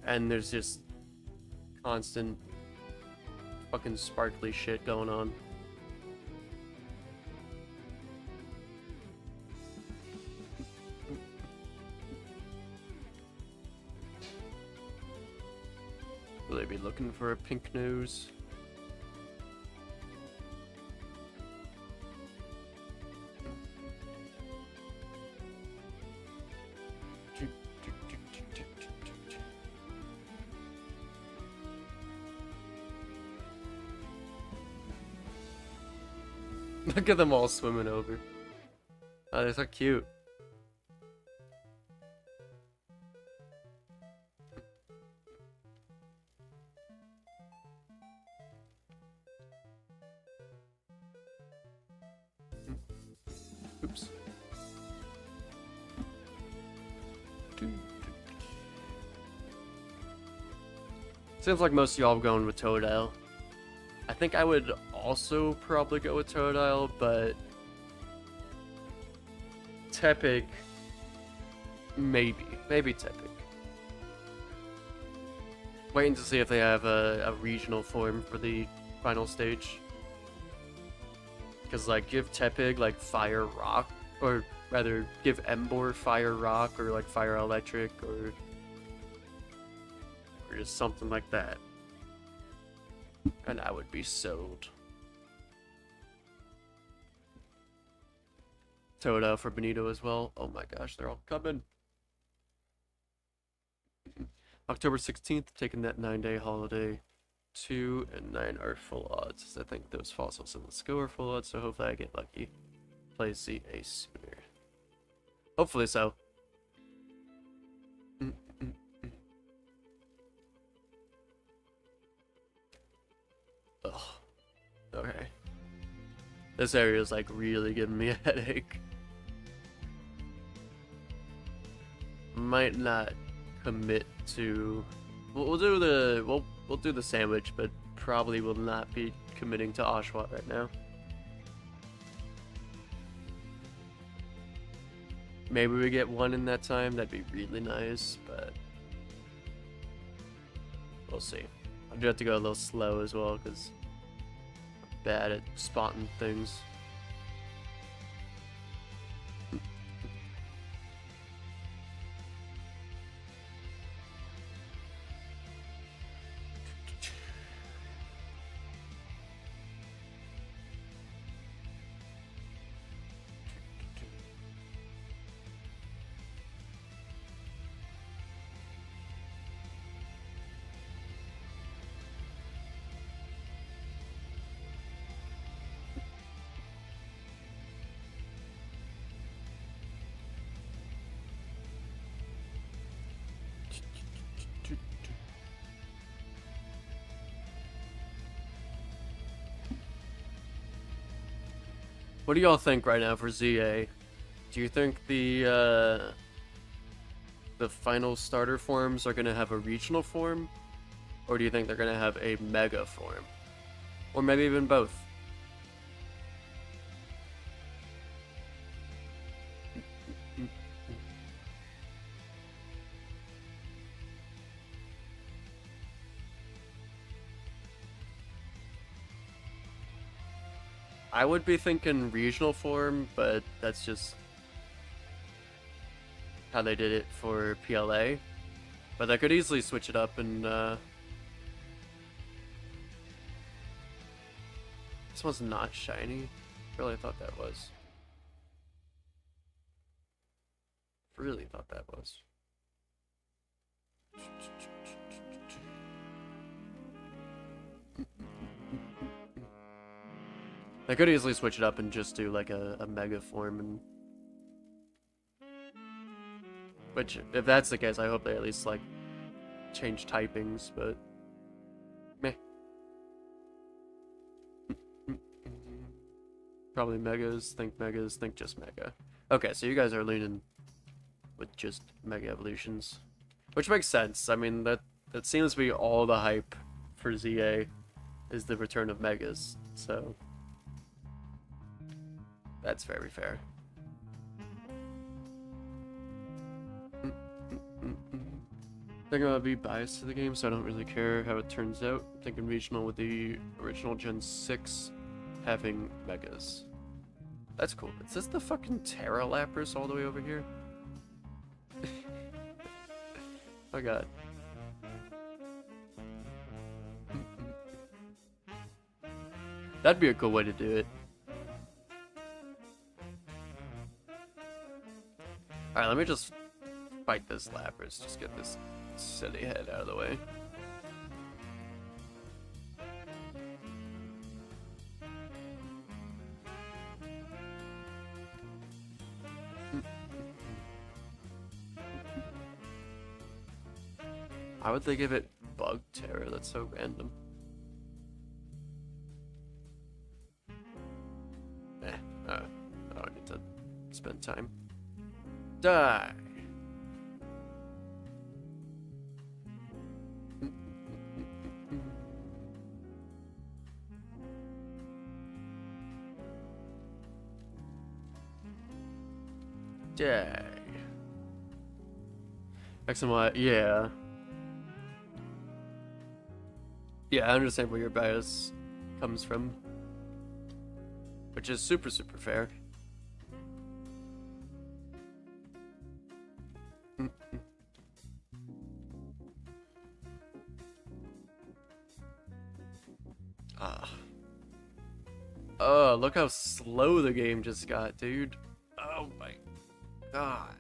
And there's just constant fucking sparkly shit going on. Will they be looking for a pink nose? Look at them all swimming over. Oh, they're so cute. Oops. Seems like most of y'all are going with Totodile. I think I would also probably go with Totodile, but Tepig, maybe Tepig. Waiting to see if they have a regional form for the final stage. Because, like, give Tepig, like, Fire Rock, or rather, give Emboar Fire Rock, or, like, Fire Electric, or just something like that. And I would be sold. Totodile for Benito as well. Oh my gosh, they're all coming. October 16th, taking that 9-day holiday. 2 and 9 are full odds. I think those fossils in the skill are full odds, so hopefully I get lucky. Play ZA sooner. Hopefully so. Ugh. Okay. This area is like really giving me a headache. Might not commit to. We'll do the sandwich, but probably will not be committing to Oshawott right now. Maybe we get one in that time. That'd be really nice, but we'll see. I do have to go a little slow as well because I'm bad at spotting things. What do y'all think right now for ZA? Do you think the final starter forms are gonna have a regional form, or do you think they're gonna have a mega form, or maybe even both? I would be thinking regional form, but that's just how they did it for PLA. But they could easily switch it up and this one's not shiny. Really thought that was. Really thought that was. They could easily switch it up and just do like a mega form, and which, if that's the case, I hope they at least like change typings, but meh. Probably megas, think just mega. Okay, so you guys are leaning with just mega evolutions, which makes sense. I mean, that seems to be all the hype for ZA is the return of megas, so that's very fair. I think I'm gonna be biased to the game, so I don't really care how it turns out. I'm thinking regional with the original Gen 6 having megas. That's cool. Is this the fucking Terra Lapras all the way over here? Oh god. That'd be a cool way to do it. Alright, let me just fight this Lapras. Just get this silly head out of the way. Why would they give it Bug Terror? That's so random. I don't need to spend time. Die! Die. X and Y, yeah. Yeah, I understand where your bias comes from. Which is super fair. Oh, look how slow the game just got, dude. Oh my god.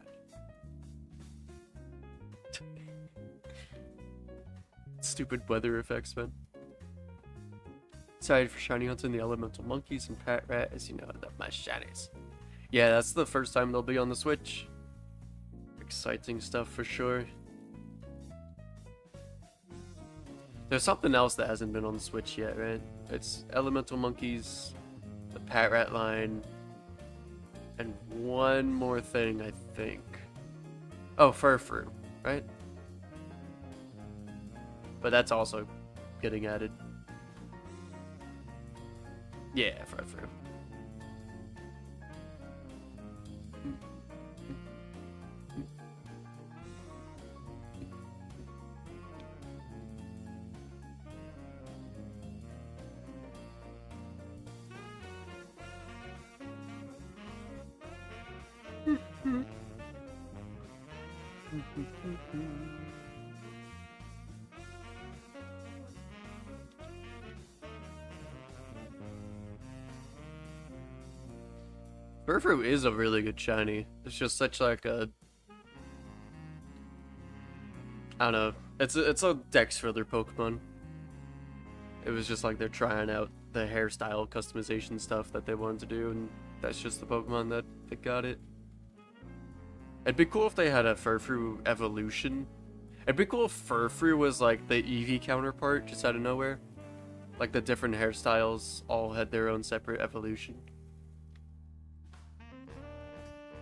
Stupid weather effects, man. Excited for shiny hunting the elemental monkeys and Pat Rat, as you know, I love my shinies. Yeah, that's the first time they'll be on the Switch. Exciting stuff for sure. There's something else that hasn't been on the Switch yet, right? It's elemental monkeys, the Pat Rat line, and one more thing, I think. Oh, Furfru, right? But that's also getting added. Yeah, Furfru. Furfru is a really good shiny. It's just such like a, I don't know. It's a dex filler Pokemon. It was just like they're trying out the hairstyle customization stuff that they wanted to do, and that's just the Pokemon that got it. It'd be cool if they had a Furfru evolution. It'd be cool if Furfru was like the Eevee counterpart, just out of nowhere. Like the different hairstyles all had their own separate evolution.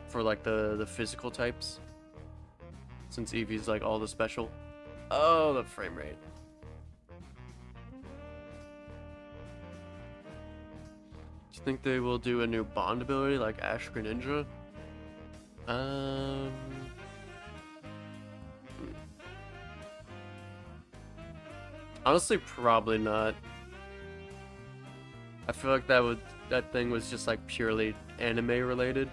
for like the physical types, since Eevee's like all the special. Oh, the frame rate. Do you think they will do a new bond ability like Ash Greninja? Honestly, probably not. I feel like that thing was just like purely anime related.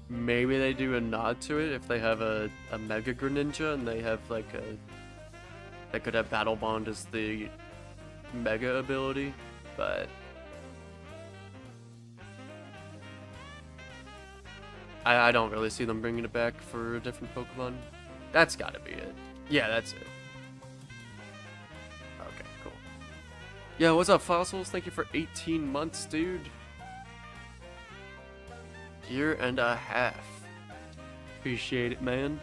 Maybe they do a nod to it if they have a Mega Greninja and they have like they could have Battle Bond as the Mega ability, but I don't really see them bringing it back for a different Pokemon. That's gotta be it. Yeah, that's it. Okay, cool. Yo, what's up, Fossils? Thank you for 18 months, dude. Year and a half. Appreciate it, man.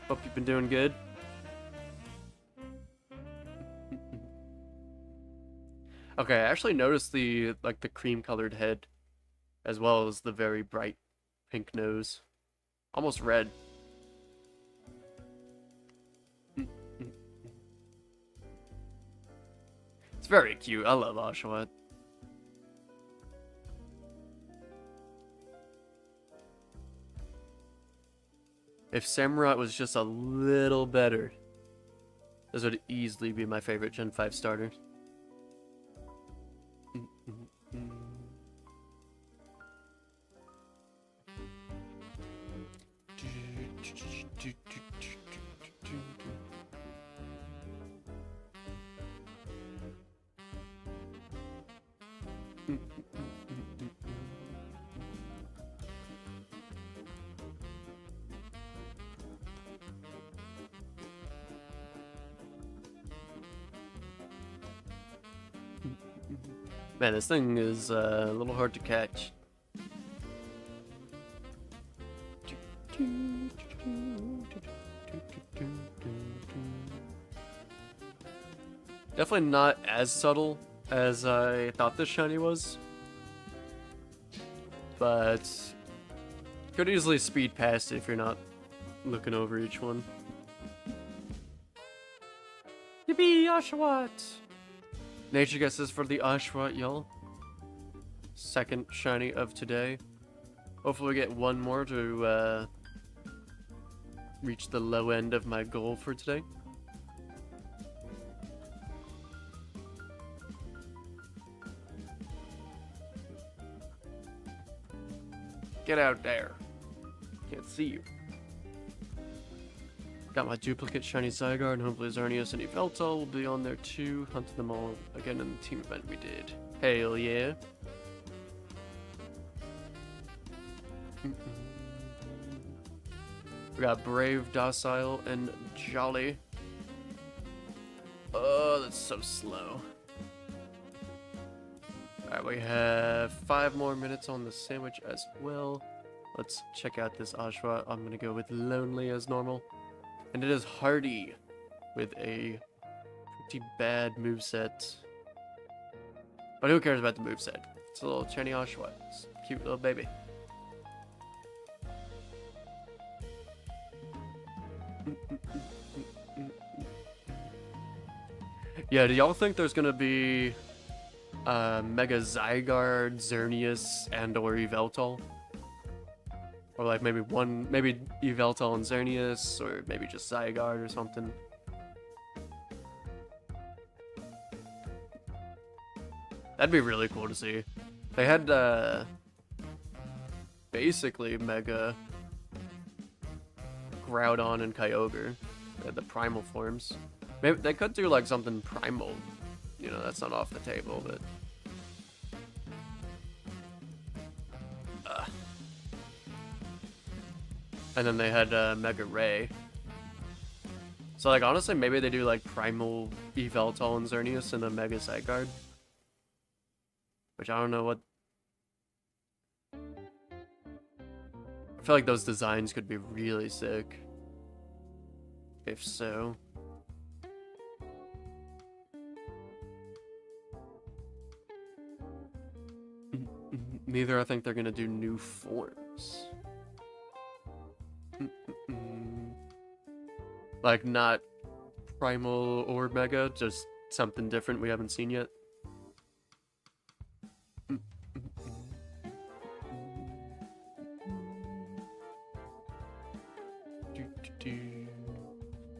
Hope you've been doing good. Okay, I actually noticed the cream-colored head, as well as the very bright pink nose, almost red. It's very cute. I love Oshawott. If Samurott was just a little better, this would easily be my favorite Gen 5 starter. Man, this thing is a little hard to catch. Definitely not as subtle as I thought this shiny was, but could easily speed past it if you're not looking over each one. Yippee, Oshawott! Nature guesses for the Oshawott, y'all. Second shiny of today. Hopefully we get one more to reach the low end of my goal for today. Get out there. Can't see you. Got my duplicate shiny Zygarde, and hopefully Xerneas and Yveltal will be on there too. Hunted them all again in the team event we did. Hell yeah. We got Brave, Docile, and Jolly. Oh, that's so slow. Alright, we have 5 more minutes on the sandwich as well. Let's check out this Oshawott. I'm gonna go with Lonely as normal. And it is Hardy with a pretty bad moveset. But who cares about the moveset? It's a little shiny Oshawott. It's a cute little baby. Yeah, do y'all think there's gonna be Mega Zygarde, Xerneas, and or Yveltal? Or like maybe Yveltal and Xerneas, or maybe just Zygarde or something. That'd be really cool to see. They had basically Mega Groudon and Kyogre. They had the primal forms. Maybe they could do like something primal. You know, that's not off the table, but and then they had Mega Ray. So like honestly, maybe they do like primal Yveltal and Xerneas and a Mega Zygarde. Which I don't know what. I feel like those designs could be really sick. If so. Neither I think they're gonna do new forms. Like, not Primal or Mega, just something different we haven't seen yet.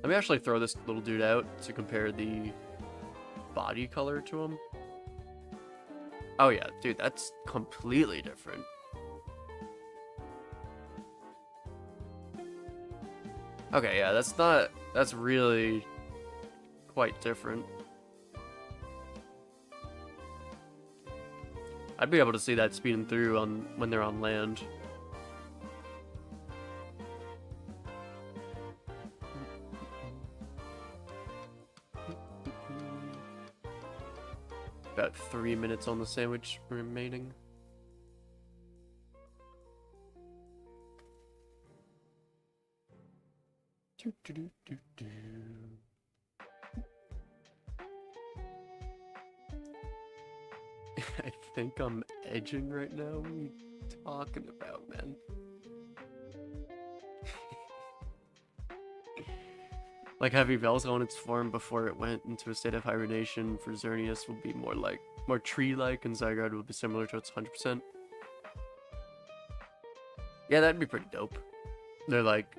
Let me actually throw this little dude out to compare the body color to him. Oh yeah, dude, that's completely different. Okay, yeah, that's really quite different. I'd be able to see that speeding through on when they're on land. About 3 minutes on the sandwich remaining. I think I'm edging right now. What are you talking about, man? Like, Heavy Veil's on its form before it went into a state of hibernation for Xerneas will be more tree-like, and Zygarde will be similar to its 100%. Yeah, that'd be pretty dope. They're like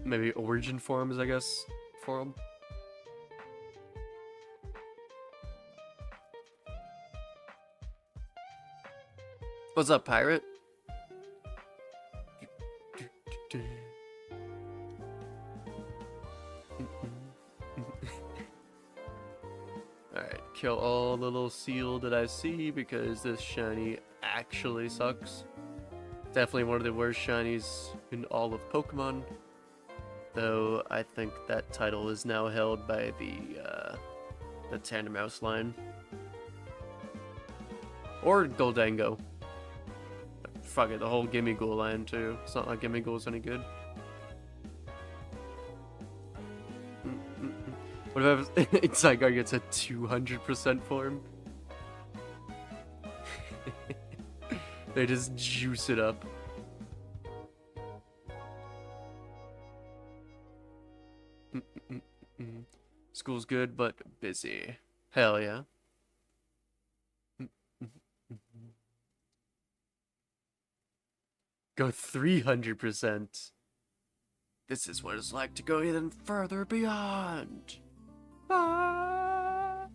maybe origin forms, I guess, for them. What's up, pirate? Alright, kill all the little seal that I see because this shiny actually sucks. Definitely one of the worst shinies in all of Pokemon. Though I think that title is now held by the Tandemaus line. Or Goldango. Fuck it, the whole Gimmighoul line too. It's not like Gimmighoul's any good. What if Zygarde gets a 200% form? They just juice it up. School's good, but busy. Hell yeah. Go 300%. This is what it's like to go even further beyond. Ah.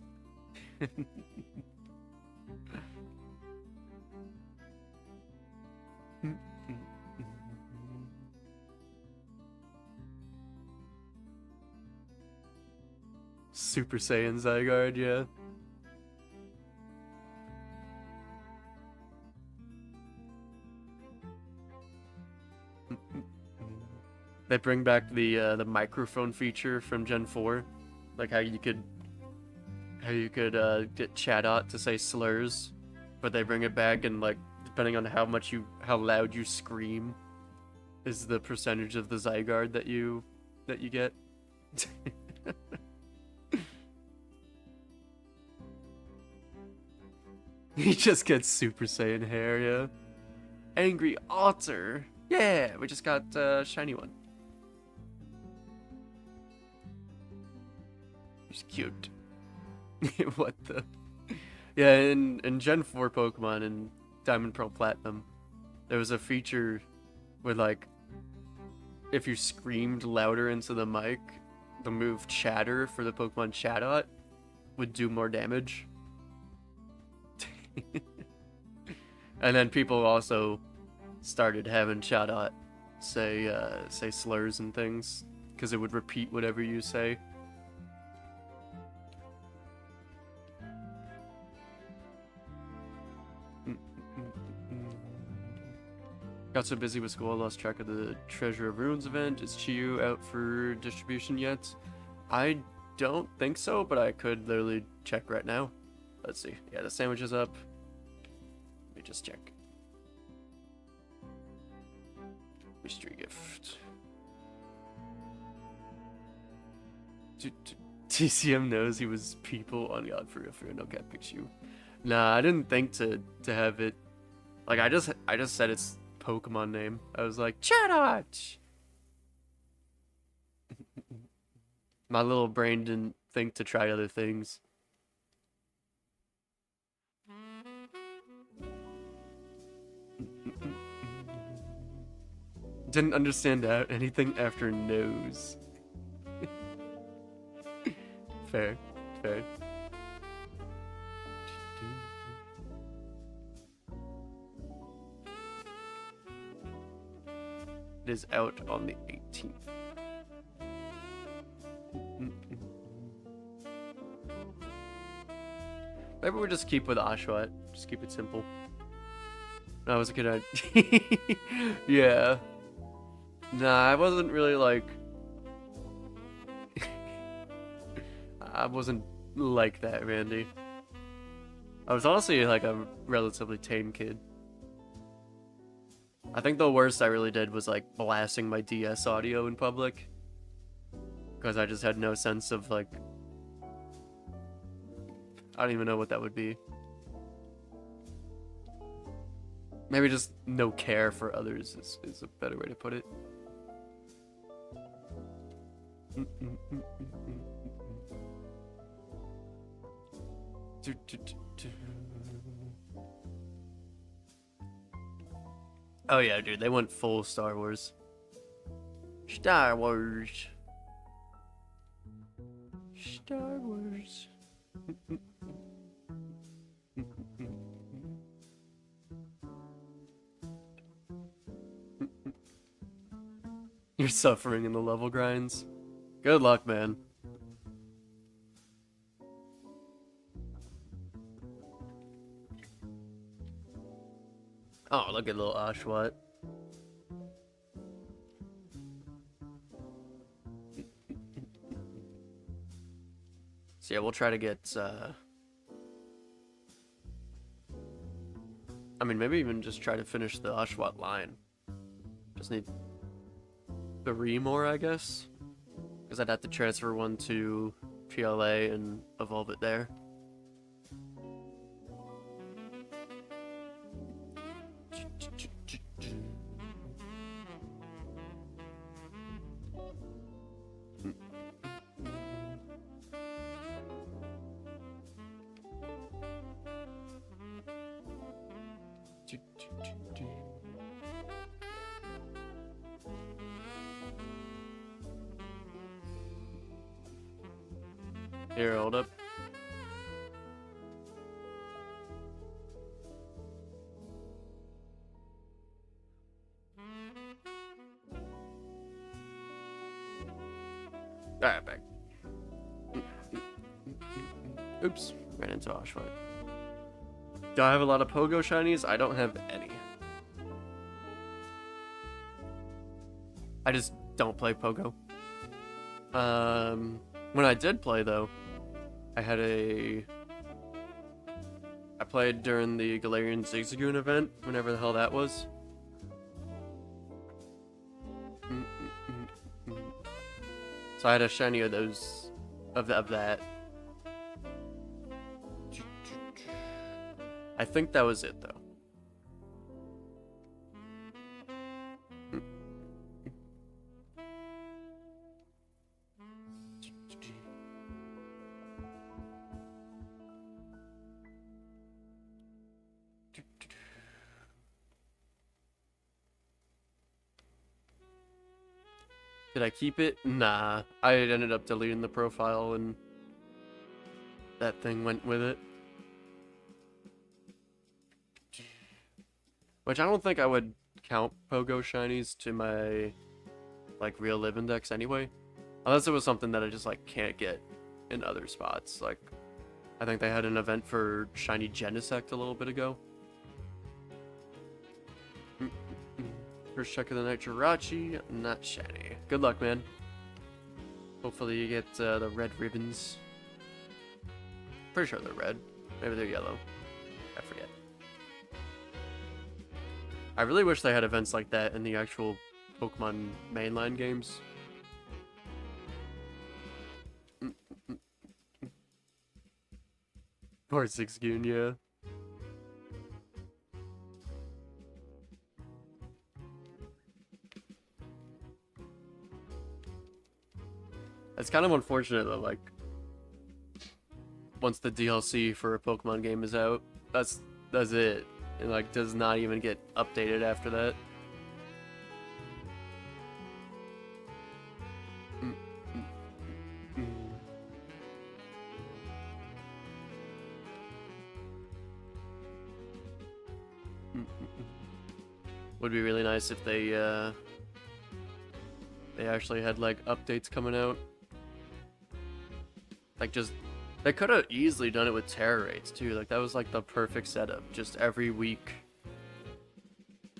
Super Saiyan Zygarde, yeah. They bring back the microphone feature from Gen 4, like how you could get Chatot to say slurs, but they bring it back and like depending on how loud you scream, is the percentage of the Zygarde that you get. He just gets Super Saiyan hair, yeah. Angry Otter, yeah. We just got a shiny one. He's cute. What the? Yeah, in Gen 4 Pokemon and Diamond Pearl Platinum, there was a feature where like if you screamed louder into the mic, the move Chatter for the Pokemon Chatot would do more damage. And then people also started having Chatot say slurs and things because it would repeat whatever you say. Got so busy with school I lost track of the Treasure of Runes event. Is Chiyu out for distribution yet? I don't think so, but I could literally check right now. Let's see. Yeah, the sandwich is up. Let me just check. Mystery gift. TCM knows he was people on God for real, no cat Pikachu. Nah, I didn't think to have it. Like I just said its Pokemon name. I was like, Chatot! My little brain didn't think to try other things. Didn't understand anything after nose. Fair, fair. It is out on the 18th. Maybe we'll just keep with Oshawott. Just keep it simple. That was a good idea. Yeah. Nah, I wasn't really like... I wasn't like that, Randy. I was honestly like a relatively tame kid. I think the worst I really did was like blasting my DS audio in public. Because I just had no sense of like... I don't even know what that would be. Maybe just no care for others is a better way to put it. Oh yeah, dude, they went full Star Wars. Star Wars. Star Wars. You're suffering in the level grinds. Good luck, man. Oh, look at little Oshawott. So yeah, we'll try to get, I mean, maybe even just try to finish the Oshawott line. Just need the redeemMore, I guess. Because I'd have to transfer one to PLA and evolve it there. Here, hold up. Alright, back. Oops, ran into Oshawott. Do I have a lot of Pogo Shinies? I don't have any. I just don't play Pogo. When I did play, though, I played during the Galarian Zigzagoon event, whenever the hell that was. So I had a shiny of those, of that. I think that was it, though. Did I keep it? Nah. I ended up deleting the profile and that thing went with it. Which I don't think I would count Pogo Shinies to my, like, real live index anyway. Unless it was something that I just, like, can't get in other spots. Like, I think they had an event for Shiny Genesect a little bit ago. First check of the night, Jirachi, not shiny. Good luck, man. Hopefully you get the red ribbons. Pretty sure they're red. Maybe they're yellow. I forget. I really wish they had events like that in the actual Pokemon mainline games. Poor Zigzagoon, yeah. It's kind of unfortunate though, like, once the DLC for a Pokemon game is out, that's it. It like does not even get updated after that. Would be really nice if they actually had like updates coming out. Like just they could have easily done it with terror rates too. Like that was like the perfect setup. Just every week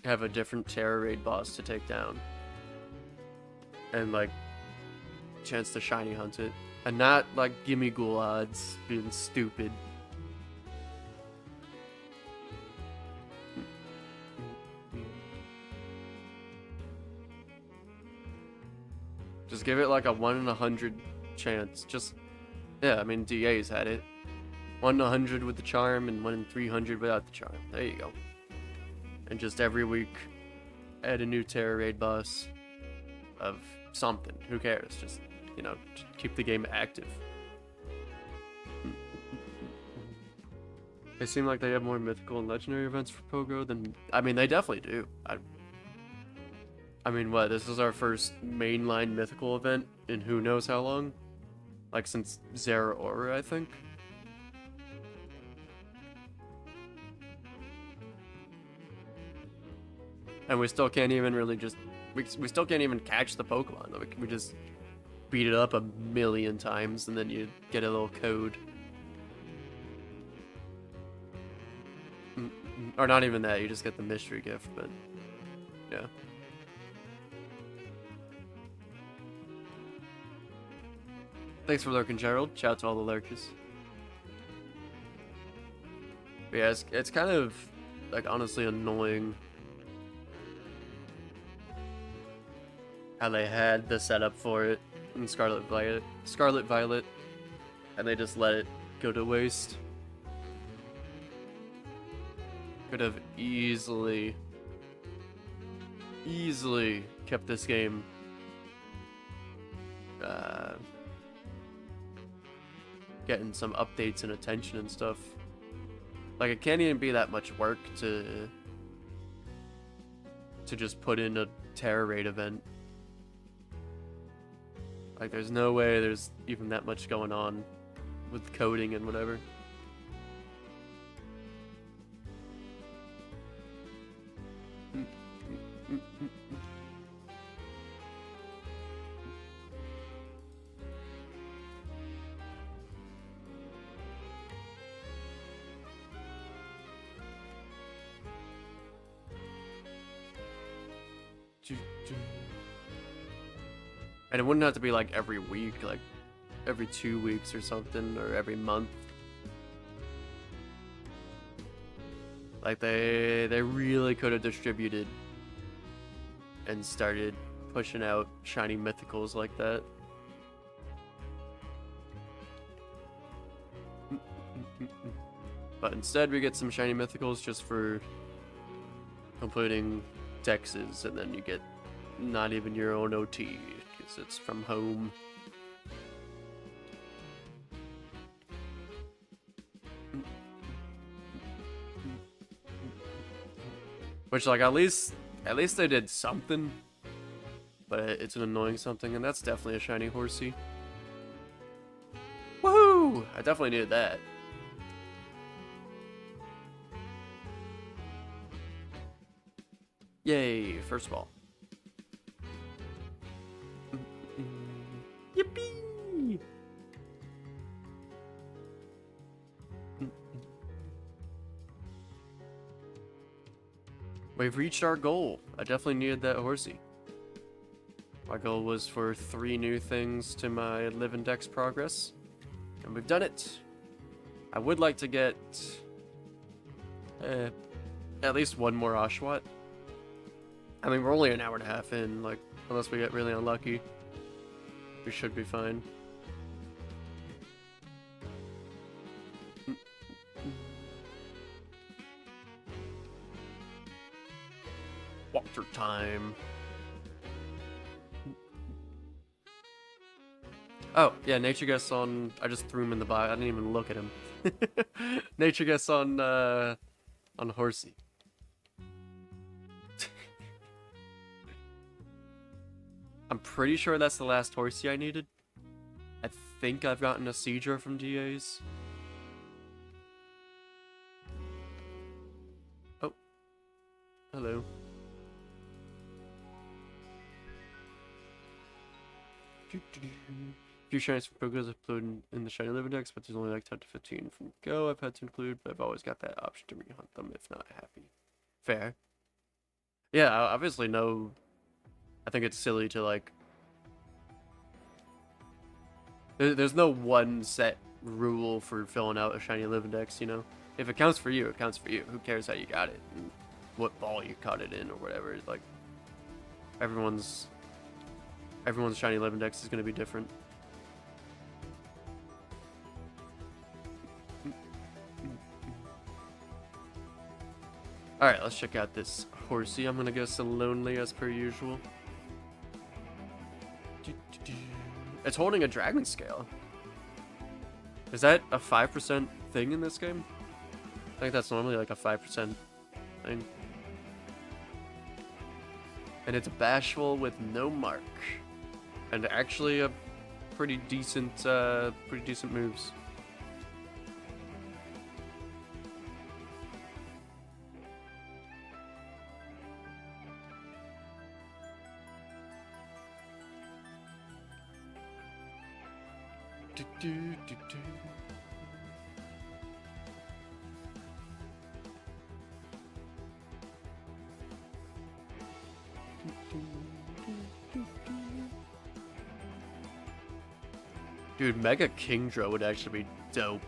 have a different terror raid boss to take down. And like chance to shiny hunt it. And not like gimme ghoul odds being stupid. Just give it like a 1 in 100 chance. Just, yeah, I mean, DA's had it. 1 in 100 with the charm and 1 in 300 without the charm. There you go. And just every week, add a new terror raid boss of something. Who cares? Just, you know, keep the game active. They seem like they have more mythical and legendary events for Pogo than... I mean, they definitely do. I mean, what? This is our first mainline mythical event in who knows how long? Like, since Zeraora, I think? And we still can't even really just... We still can't even catch the Pokemon. We just beat it up a million times, and then you get a little code. Or not even that, you just get the mystery gift, but... Yeah. Thanks for lurking, Gerald. Shout out to all the lurkers. But yeah, it's kind of, like, honestly annoying how they had the setup for it in Scarlet Violet, and they just let it go to waste. Could have easily kept this game getting some updates and attention and stuff. Like, it can't even be that much work to just put in a terror raid event. Like, there's no way there's even that much going on with coding and whatever. And it wouldn't have to be like every week, like every 2 weeks or something, or every month. Like they really could have distributed and started pushing out shiny mythicals like that. But instead we get some shiny mythicals just for completing dexes, and then you get not even your own OT because it's from home. Which, like, at least they did something, but it's an annoying something, and that's definitely a shiny horsey. Woohoo! I definitely needed that. Yay, first ball. Yippee! We've reached our goal. I definitely needed that horsey. My goal was for 3 new things to my live and dex progress, and we've done it. I would like to get at least 1 more Oshawott. I mean, we're only an hour and a half in, like, unless we get really unlucky, we should be fine. Water time. Oh, yeah, nature guess on... I just threw him in the box. I didn't even look at him. Nature guess on Horsey. I'm pretty sure that's the last Horsey I needed. I think I've gotten a Seedra from DAs. Oh. Hello. Few shinies from Pokémon I've included in the shiny live index, but there's only like 10 to 15 from Go I've had to include, but I've always got that option to rehunt them if not happy. Fair. Yeah, I obviously know. I think it's silly to like. There's no one set rule for filling out a shiny live index, you know? If it counts for you, it counts for you. Who cares how you got it and what ball you caught it in or whatever. Like, everyone's shiny live index is going to be different. Alright, let's check out this Horsey. I'm going to guess a lonely as per usual. It's holding a dragon scale. Is that a 5% thing in this game? I think that's normally like a 5% thing. And it's bashful with no mark. And actually a pretty decent moves. Dude, Mega Kingdra would actually be dope.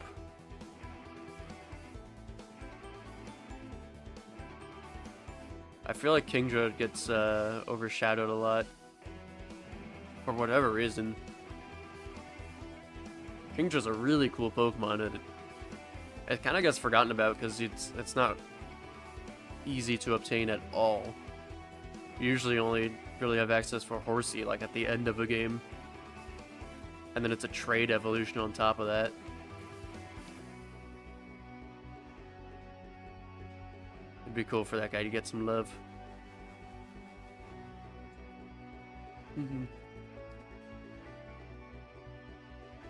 I feel like Kingdra gets overshadowed a lot. For whatever reason. Kingdra's a really cool Pokemon, and it kind of gets forgotten about because it's not easy to obtain at all. You usually only really have access for Horsey like at the end of a game. And then it's a trade evolution on top of that. It'd be cool for that guy to get some love.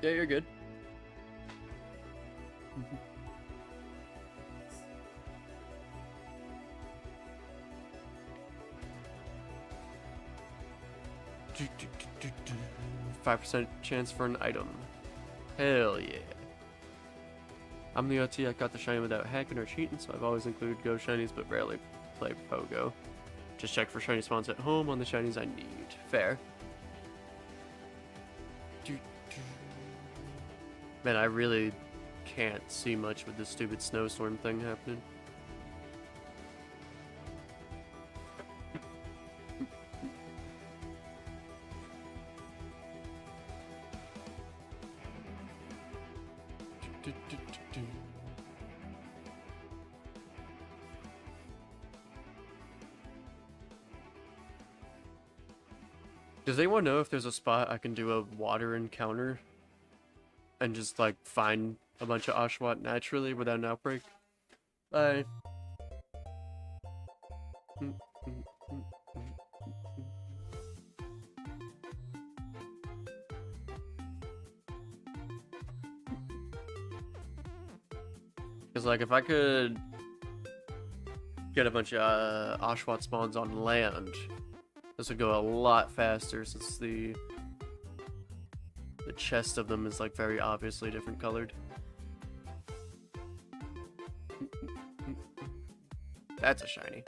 Yeah, you're good. Do, do, do, do, do. 5% chance for an item. Hell yeah. I'm the OT, I got the shiny without hacking or cheating, so I've always included Go shinies, but rarely play Pogo. Just check for shiny spawns at home on the shinies I need. Fair. Man, I really can't see much with this stupid snowstorm thing happening. Does anyone know if there's a spot I can do a water encounter and just like find a bunch of Oshawott naturally without an outbreak? Bye. Because like if I could get a bunch of Oshawott spawns on land, this would go a lot faster since the chest of them is like very obviously different colored. That's a shiny.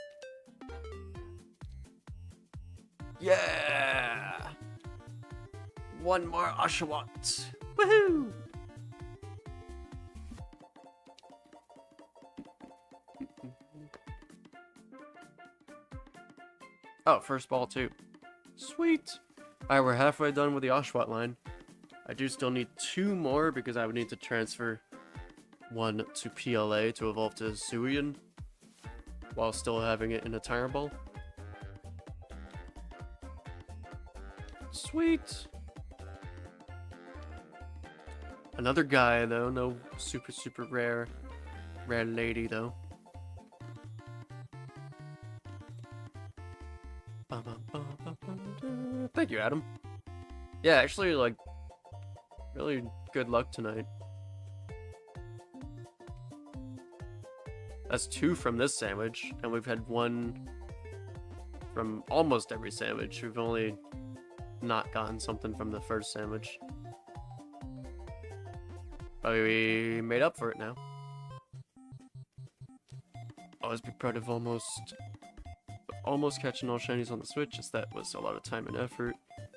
Yeah! One more Oshawott! Woohoo! Oh, first ball too. Sweet! Alright, we're halfway done with the Oshawott line. I do still need 2 more because I would need to transfer 1 to PLA to evolve to Hisuian while still having it in a Tire Ball. Sweet! Another guy though, no super rare lady though. Thank you, Adam. Yeah, actually, like, really good luck tonight. That's 2 from this sandwich, and we've had 1 from almost every sandwich. We've only not gotten something from the first sandwich. But we made up for it now. Always be proud of almost catching all shinies on the Switch, just that was a lot of time and effort.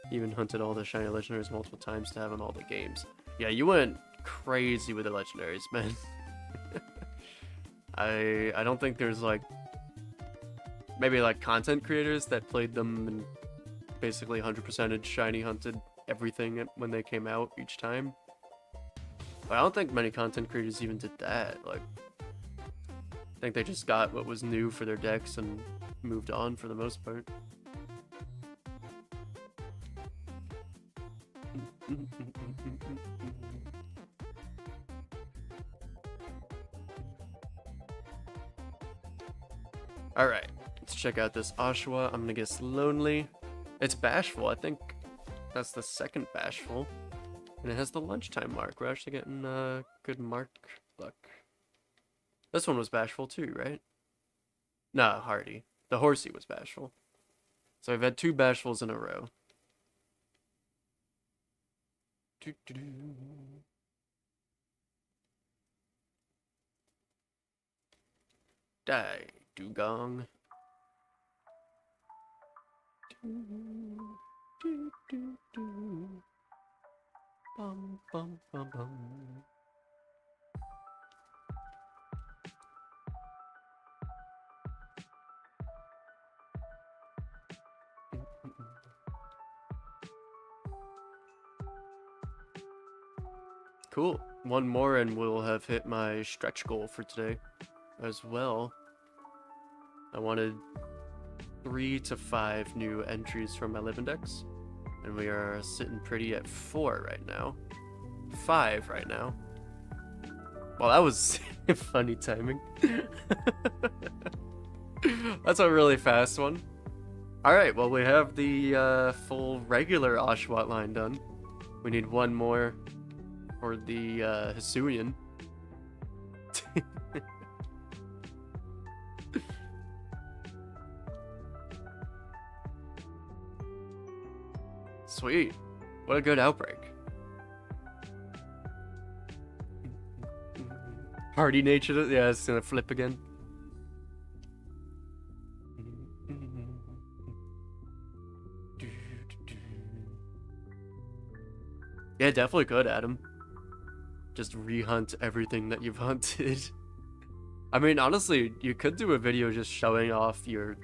Even hunted all the shiny legendaries multiple times to have in all the games. Yeah, you went crazy with the legendaries, man. I don't think there's like maybe like content creators that played them and basically 100%ed shiny hunted everything when they came out each time. But I don't think many content creators even did that. Like, I think they just got what was new for their decks and moved on for the most part. Alright, let's check out this Oshawott. I'm gonna guess Lonely. It's Bashful. I think that's the second Bashful. And it has the lunchtime mark. We're actually getting good mark luck. This one was Bashful too, right? Nah, Hardy. The Horsey was Bashful. So I've had 2 Bashfuls in a row. Die, Dugong. Bum, bum, bum, bum. Cool. 1 more and we'll have hit my stretch goal for today as well. I wanted 3 to 5 new entries from my live index, and we are sitting pretty at 4 right now. 5 right now. Well, that was funny timing. That's a really fast one. Alright, well, we have the full regular Oshawott line done. We need 1 more for the Hisuian. Sweet. What a good outbreak. Hardy natured. Yeah, it's gonna flip again. Yeah, definitely good, Adam. Just rehunt everything that you've hunted. I mean, honestly, you could do a video just showing off your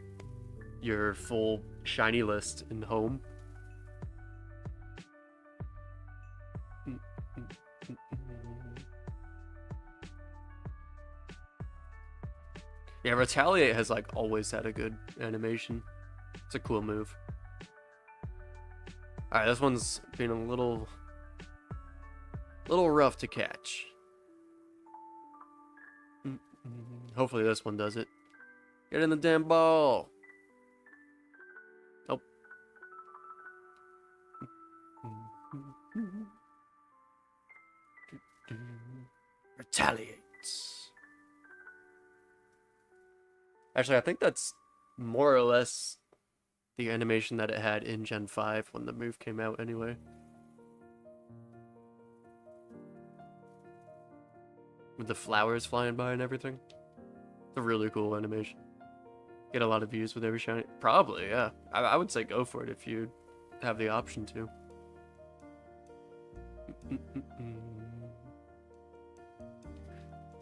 full shiny list in home. Yeah, Retaliate has like always had a good animation. It's a cool move. Alright, this one's been a little rough to catch. Hopefully this one does it. Get in the damn ball. Nope. Retaliates. Actually, I think that's more or less the animation that it had in Gen 5 when the move came out anyway. With the flowers flying by and everything. It's a really cool animation. Get a lot of views with every shiny. Probably, yeah. I would say go for it if you have the option to.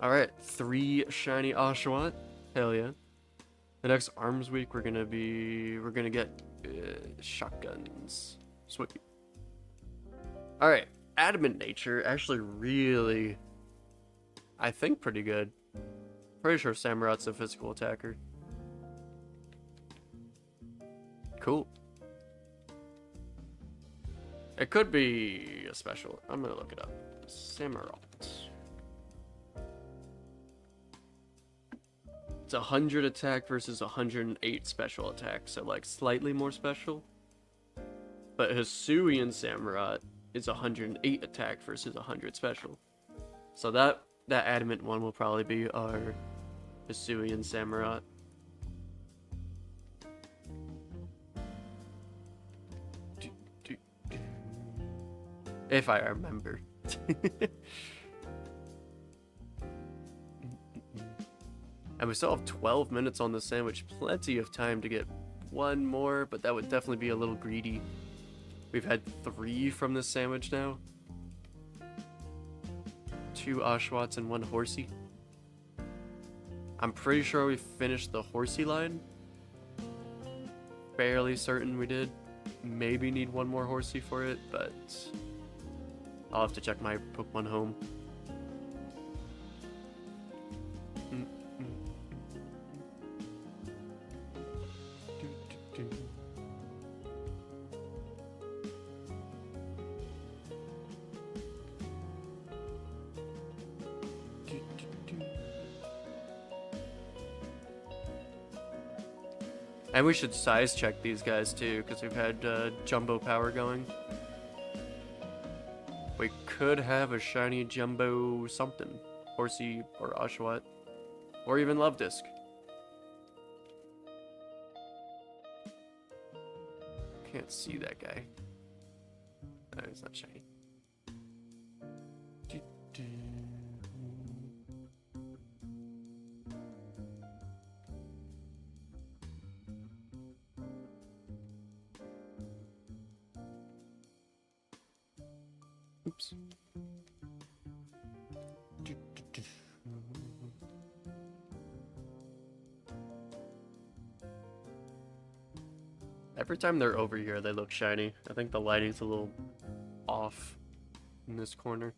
Alright, 3 shiny Oshawott. Hell yeah. The next Arms Week, we're gonna get shotguns. Sweet. Alright, Adamant Nature, actually really, I think pretty good. Pretty sure Samurot's a physical attacker. Cool. It could be a special. I'm gonna look it up. Samurott. It's 100 attack versus 108 special attack, so like slightly more special. But Hisuian Samurott is 108 attack versus 100 special. So that adamant one will probably be our Hisuian Samurott. If I remember. And we still have 12 minutes on the sandwich. Plenty of time to get one more, but that would definitely be a little greedy. We've had 3 from this sandwich now. 2 Oshawotts and 1 horsey. I'm pretty sure we finished the horsey line. Fairly certain we did. Maybe need 1 more horsey for it, but I'll have to check my Pokemon home. And we should size check these guys too, because we've had jumbo power going. We could have a shiny jumbo something. Horsey or Oshawott. Or even Love Disc. Can't see that guy. No, he's not shiny. Oops. Every time they're over here, they look shiny. I think the lighting's a little off in this corner.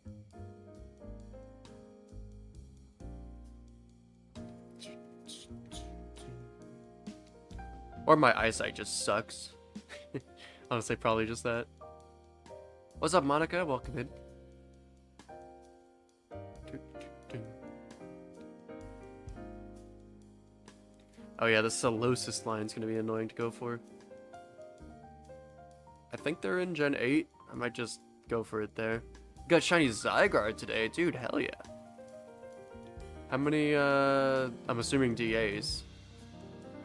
Or my eyesight just sucks. Honestly, probably just that. What's up, Monica? Welcome in. Oh yeah, the Solosis line's gonna be annoying to go for. I think they're in Gen 8. I might just go for it there. Got shiny Zygarde today, dude. Hell yeah. How many, I'm assuming DAs.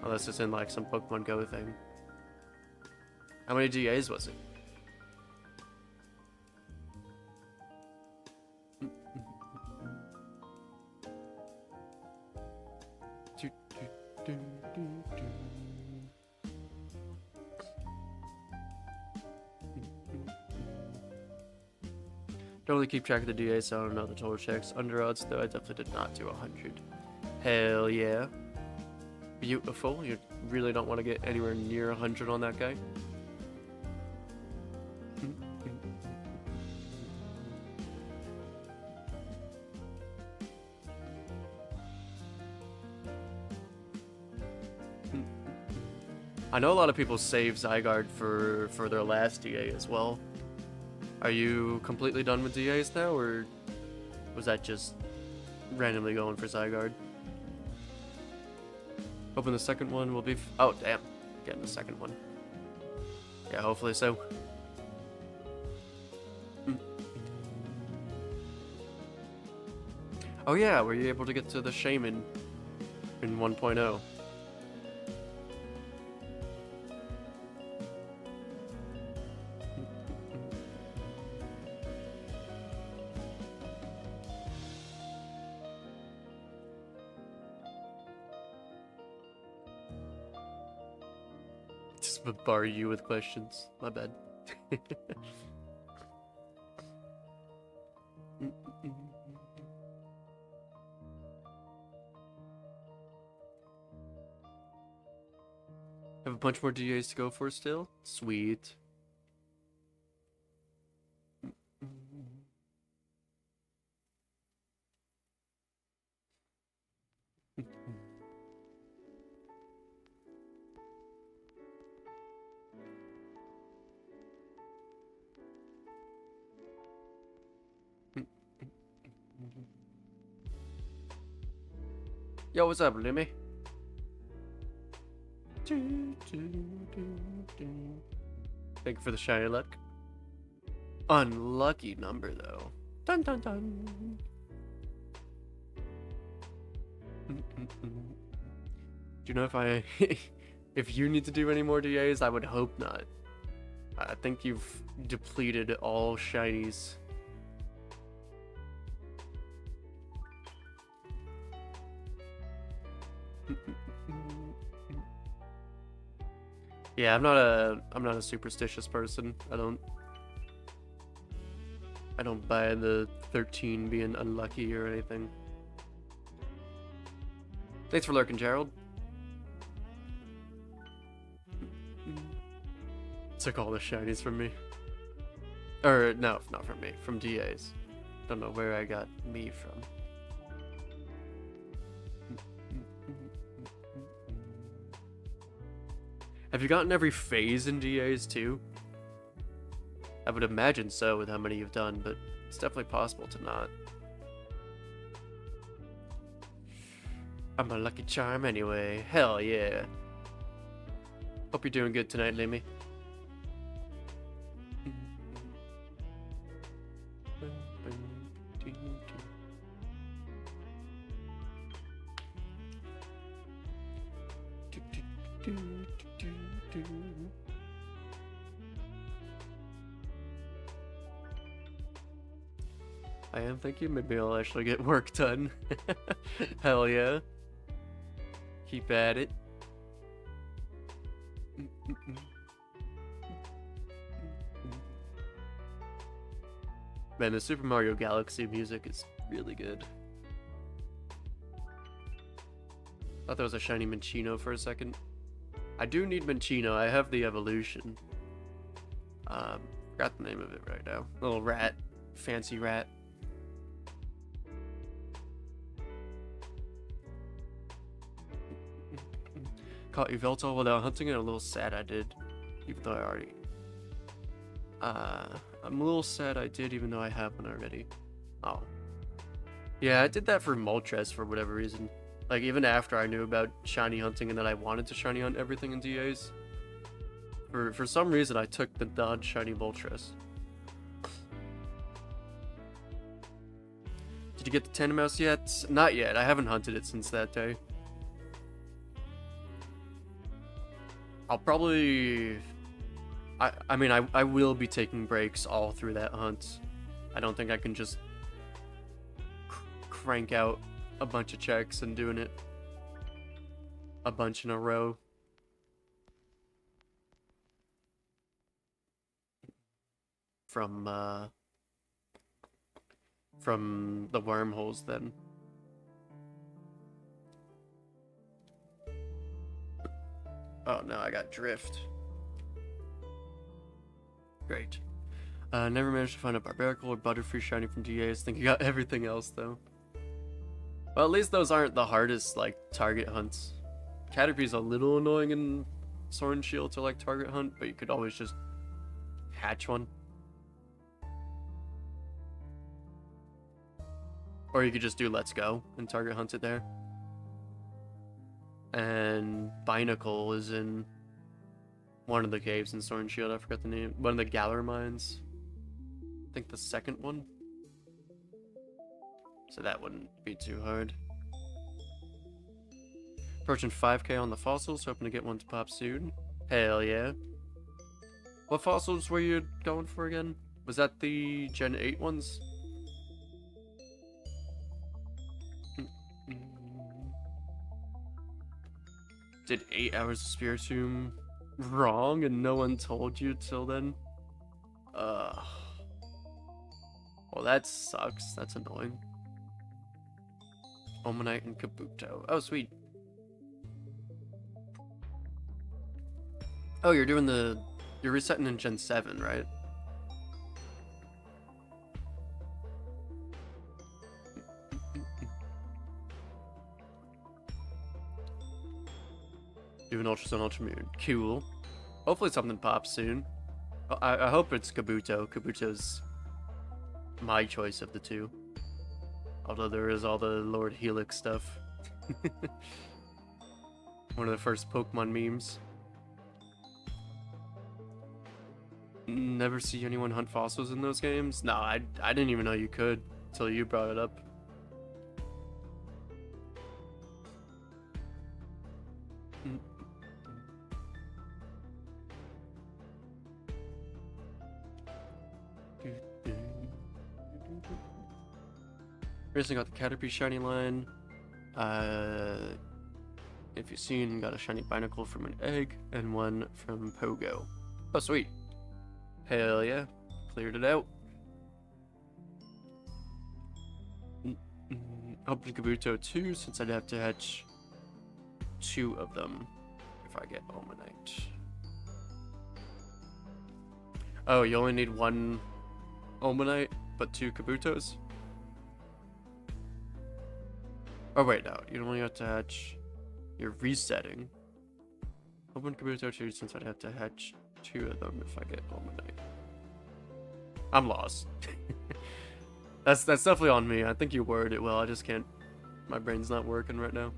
Unless it's in like some Pokemon Go thing. How many DAs was it? Don't really keep track of the DA, so I don't know the total checks. Under odds, though, I definitely did not do 100. Hell yeah. Beautiful. You really don't want to get anywhere near 100 on that guy. I know a lot of people save Zygarde for their last DA as well. Are you completely done with DAs now, or was that just randomly going for Zygarde? Hoping the second one will be... oh, damn. Getting the second one. Yeah, hopefully so. Oh yeah, were you able to get to the Shaman in 1.0? Just bar you with questions. My bad. Have a bunch more DAs to go for still? Sweet. Yo, what's up, Limmy? Thank you for the shiny luck. Unlucky number, though. Dun dun dun. Do you know if I... if you need to do any more DAs? I would hope not. I think you've depleted all shinies. Yeah, I'm not a superstitious person. I don't buy the 13 being unlucky or anything. Thanks for lurking, Gerald. Took all the shinies from me. Or no, not from me, from DAs. Don't know where I got me from. Have you gotten every phase in DAs too? I would imagine so with how many you've done, but it's definitely possible to not. I'm a lucky charm anyway. Hell yeah. Hope you're doing good tonight, Lemmy. I am, thank you. Maybe I'll actually get work done. Hell yeah. Keep at it. Man, the Super Mario Galaxy music is really good. Thought that was a shiny Minccino for a second. I do need Minccino. I have the evolution. Forgot the name of it right now. Little rat. Fancy rat. Caught Yveltal without hunting it. A little sad I did. Even though I already... I'm a little sad I did even though I have one already. Oh. Yeah, I did that for Moltres for whatever reason. Like, even after I knew about shiny hunting and that I wanted to shiny hunt everything in DAs. For some reason, I took the non-shiny Moltres. Did you get the Tandem Mouse yet? Not yet. I haven't hunted it since that day. I'll probably... I mean, I will be taking breaks all through that hunt. I don't think I can just crank out a bunch of checks and doing it a bunch in a row. From the wormholes then. Oh no, I got drift. Great. Never managed to find a Barbarical or Butterfree shiny from DAs. Think you got everything else though. Well, at least those aren't the hardest, like, target hunts. Caterpie's a little annoying in Sword and Shield to, like, target hunt, but you could always just hatch one. Or you could just do Let's Go and target hunt it there. And Binacle is in one of the caves in Sword and Shield. I forgot the name. One of the Galar mines. I think the second one. So that wouldn't be too hard. Approaching 5k on the fossils, hoping to get one to pop soon. Hell yeah. What fossils were you going for again? Was that the Gen 8 ones? Did 8 hours of Spiritomb wrong and no one told you till then? Well, that sucks. That's annoying. Omanite and Kabuto. Oh, sweet. Oh, you're doing you're resetting in Gen 7, right? Doing Ultra Sun, Ultra Moon. Cool. Hopefully something pops soon. I hope it's Kabuto. Kabuto's my choice of the two. Although there is all the Lord Helix stuff. One of the first Pokemon memes. Never see anyone hunt fossils in those games? No, I didn't even know you could until you brought it up. Recently got the Caterpie shiny line. If you've seen, got a shiny Binacle from an egg and one from Pogo. Oh, sweet. Hell yeah. Cleared it out. Hopefully Kabuto too, since I'd have to hatch 2 of them if I get Omanite. Oh, you only need 1 Omanite, but 2 Kabutos? Oh wait, no, you only have to hatch... You're resetting. Open Kabuto 2 since I'd have to hatch 2 of them if I get Omanite. I'm lost. That's definitely on me. I think you worded it well. I just can't... My brain's not working right now.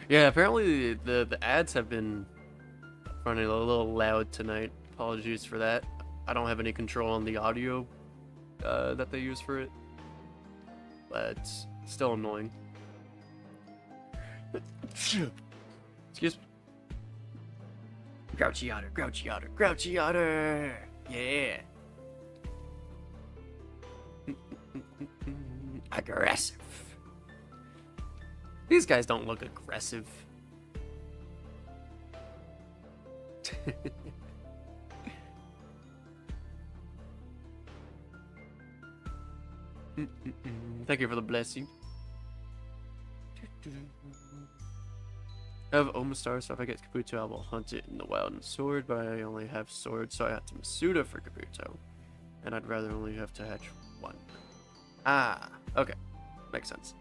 Yeah, apparently the ads have been running a little loud tonight. Apologies for that. I don't have any control on the audio that they use for it, but it's still annoying. Excuse me. Grouchy otter, grouchy otter, grouchy otter. Yeah. Aggressive. These guys don't look aggressive. Thank you for the blessing. I have Omastar, so if I get Kabuto, I will hunt it in the wild and sword, but I only have sword, so I have to Masuda for Kabuto. And I'd rather only have to hatch 1. Ah, okay. Makes sense.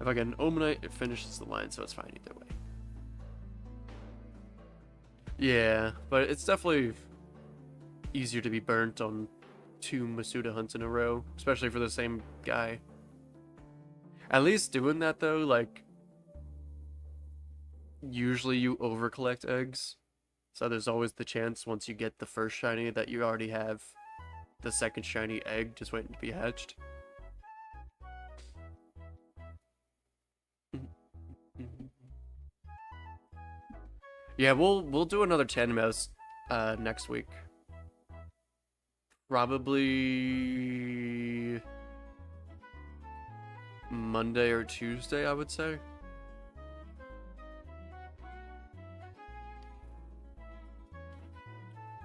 If I get an Omanite, it finishes the line, so it's fine either way. Yeah, but it's definitely easier to be burnt on 2 Masuda hunts in a row, especially for the same guy. At least doing that though, like, usually you over collect eggs, so there's always the chance once you get the first shiny that you already have the second shiny egg just waiting to be hatched. Yeah, we'll do another tandem mouse next week. Probably Monday or Tuesday, I would say.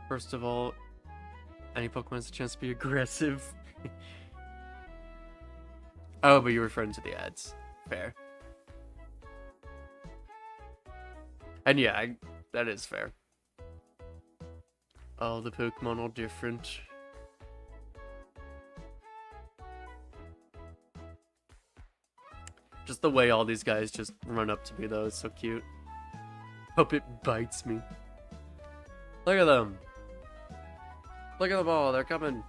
First of all, any Pokemon has a chance to be aggressive. Oh, but you're referring to the ads. Fair. And yeah, that is fair. All the Pokemon are different. Just the way all these guys just run up to me though is so cute. Hope it bites me. Look at them. Look at them all, they're coming.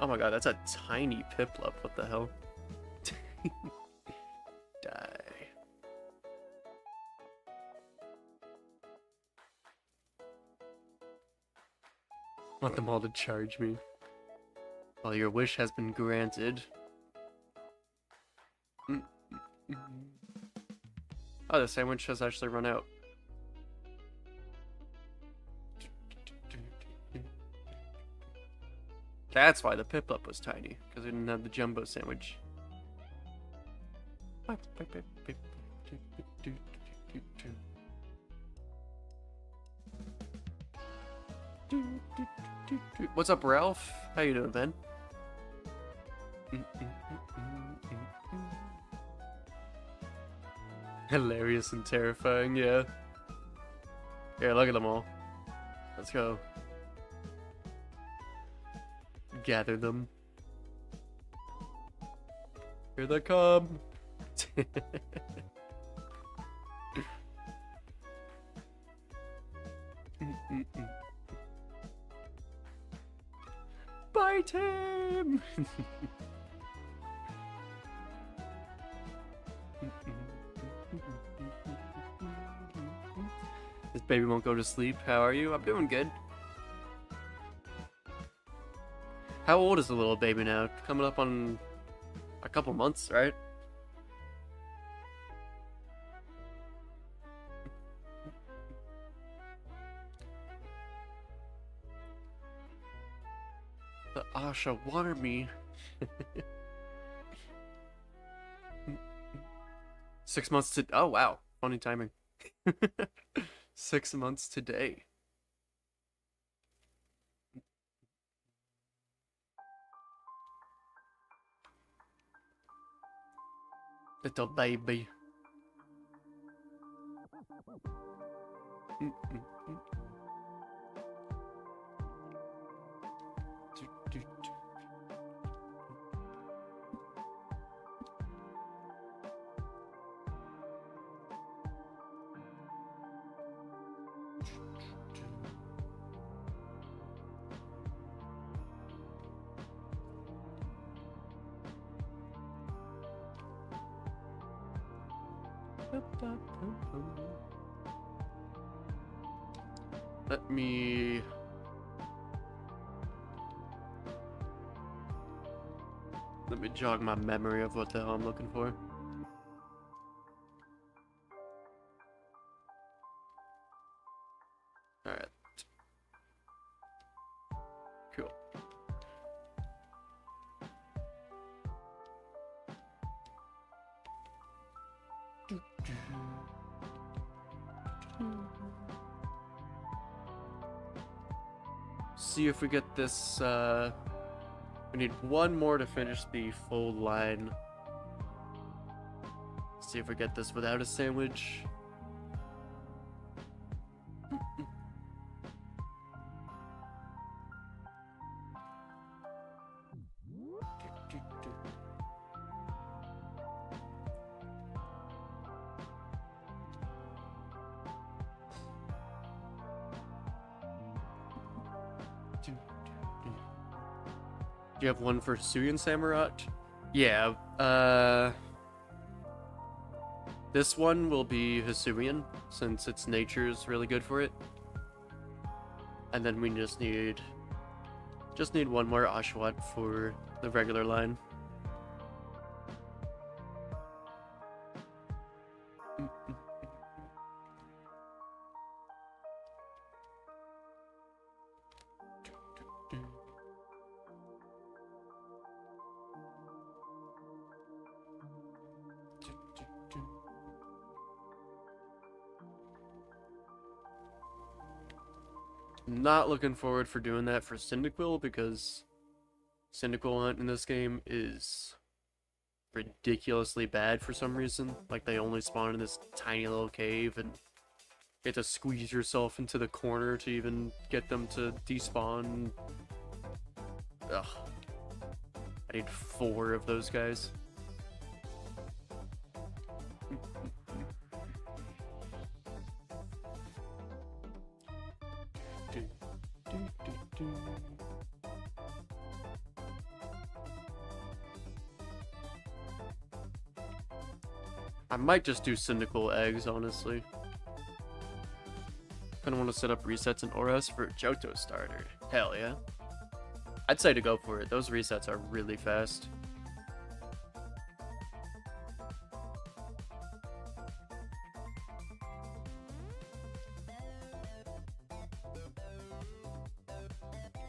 Oh my god, that's a tiny Piplup, what the hell? Die. Want them all to charge me. Well, your wish has been granted. Oh, the sandwich has actually run out. That's why the Piplup was tiny, because we didn't have the jumbo sandwich. What's up, Ralph? How you doing, Ben? Hilarious and terrifying, yeah. Yeah, look at them all. Let's go. Gather them. Here they come. Bite him. This baby won't go to sleep. How are you? I'm doing good. How old is the little baby now? Coming up on a couple months, right? The Asha wanted me. 6 months to. Oh wow, funny timing. 6 months today. Little baby. Let me jog my memory of what the hell I'm looking for. Alright. Cool. See if we get this, we need one more to finish the full line. See if we get this without a sandwich. Do you have one for Suyan Samurott? Yeah, this one will be Hisuian, since its nature is really good for it. And then we just need one more Oshawott for the regular line. Not looking forward for doing that for Cyndaquil, because Cyndaquil hunt in this game is ridiculously bad for some reason. Like, they only spawn in this tiny little cave, and you have to squeeze yourself into the corner to even get them to despawn. Ugh. I need 4 of those guys. I might just do Cyndaquil eggs, honestly. Kinda want to set up resets in Oras for a Johto starter. Hell yeah. I'd say to go for it. Those resets are really fast.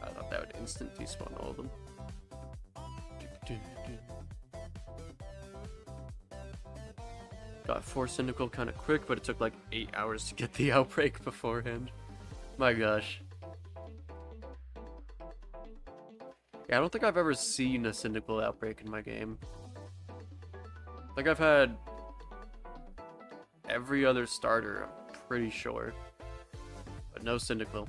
I thought that would instant despawn all of them. Got 4 Cyndaquil kind of quick, but it took like 8 hours to get the outbreak beforehand. My gosh. Yeah, I don't think I've ever seen a Cyndaquil outbreak in my game. I think I've had every other starter, I'm pretty sure. But no Cyndaquil.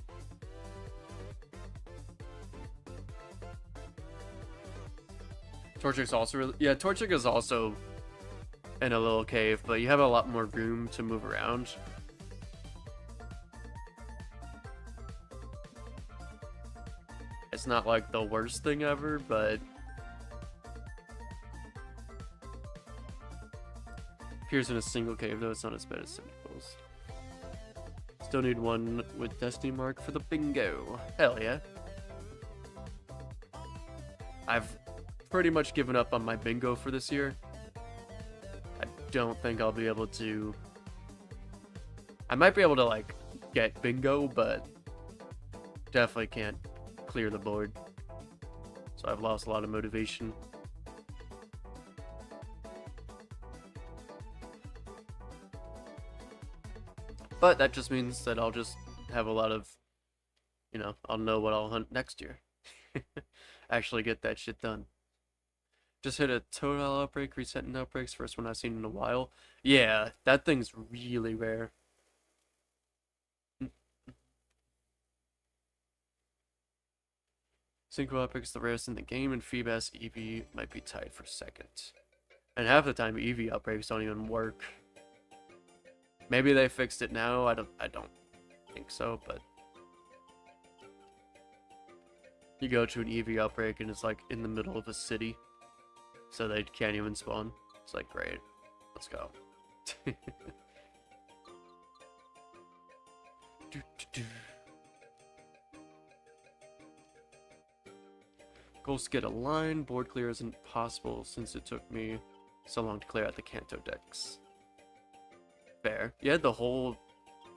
Torchic's also really, yeah, Torchic is also in a little cave, but you have a lot more room to move around. It's not like the worst thing ever, but appears in a single cave, though it's not as bad as Sentinels. Still need one with Destiny Mark for the bingo. Hell yeah. I've pretty much given up on my bingo for this year. I don't think I'll be able to... I might be able to, like, get bingo, but definitely can't clear the board. So I've lost a lot of motivation. But that just means that I'll just have a lot of, you know, I'll know what I'll hunt next year. Actually get that shit done. Just hit a total outbreak, resetting outbreaks, first one I've seen in a while. Yeah, that thing's really rare. Synchro outbreaks the rarest in the game, and Feebas Eevee might be tied for second. And half the time Eevee outbreaks don't even work. Maybe they fixed it now, I don't think so, but you go to an Eevee outbreak and it's like in the middle of a city. So they can't even spawn. It's like, great. Let's go. Goals to get a line. Board clear isn't possible since it took me so long to clear out the Kanto decks. Fair. You had the whole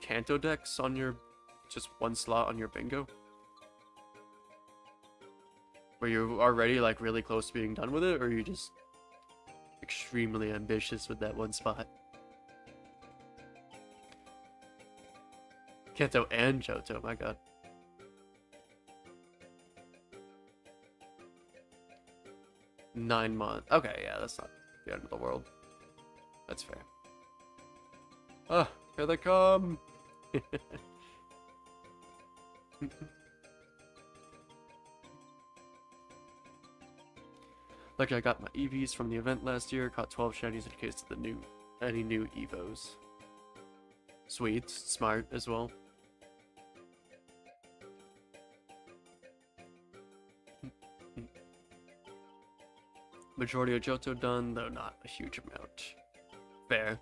Kanto decks on your... just one slot on your bingo? Were you already like really close to being done with it, or are you just extremely ambitious with that one spot? Kanto and Johto, my god. $9 months. Okay, yeah, that's not the end of the world. That's fair. Ah, here they come! Like I got my EVs from the event last year, caught 12 shinies in case of the any new Evos. Sweet, smart as well. Majority of Johto done, though not a huge amount. Fair.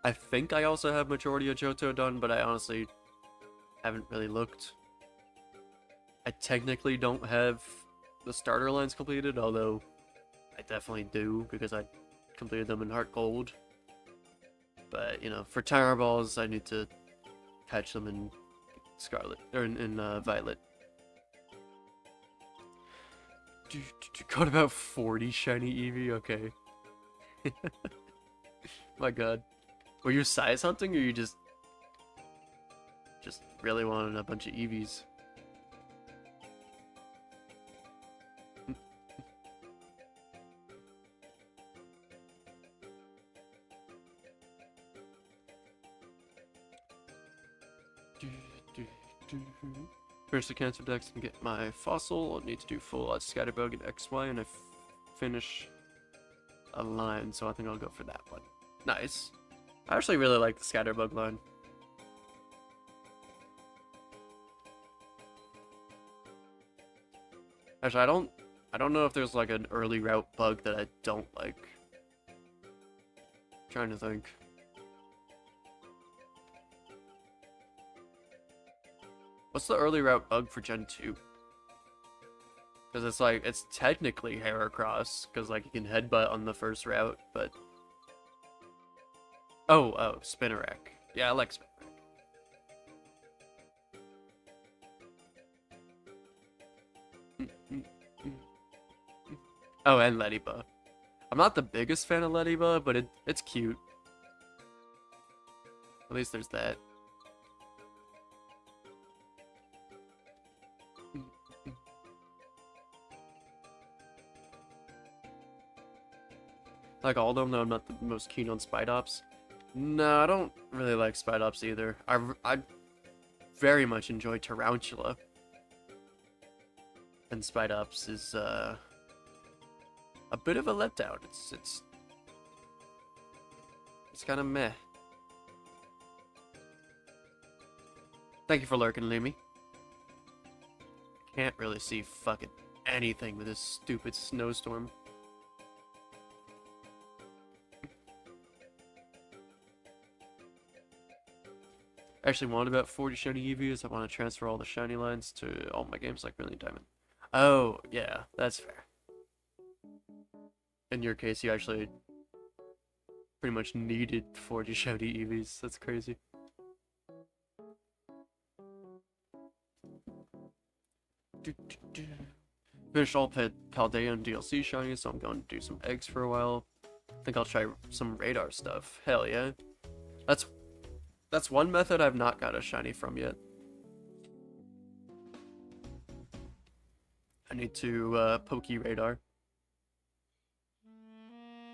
I think I also have majority of Johto done, but I honestly haven't really looked. I technically don't have the starter lines completed, although I definitely do because I completed them in Heart Gold. But, you know, for Tire Balls, I need to catch them in Scarlet, or in Violet. Got about 40 shiny Eevee? Okay. My god. Were you size hunting, or you just really wanted a bunch of Eevees? Finish the cancer decks and get my fossil. I'll need to do full Scatterbug and XY, and I finish a line, so I think I'll go for that one. Nice. I actually really like the Scatterbug line. Actually, I don't know if there's like an early route bug that I don't like. I'm trying to think. What's the early route bug for Gen 2? Because it's like, it's technically Heracross, because like you can headbutt on the first route, but... Oh, Spinarak. Yeah, I like Spinarak. Oh, and Lediba. I'm not the biggest fan of Lediba, but it's cute. At least there's that. Like all of them, though I'm not the most keen on Spidops. No, I don't really like Spidops either. I very much enjoy Tarantula. And Spidops is, a bit of a letdown. It's kind of meh. Thank you for lurking, Lumi. Can't really see fucking anything with this stupid snowstorm. I actually want about 40 shiny EVs. I want to transfer all the shiny lines to all my games like Brilliant Diamond. Oh, yeah, that's fair. In your case, you actually pretty much needed 40 shiny EVs. That's crazy. Finished all Paldea and DLC shiny, so I'm going to do some eggs for a while. I think I'll try some radar stuff. Hell yeah. That's one method I've not got a shiny from yet. I need to poke radar.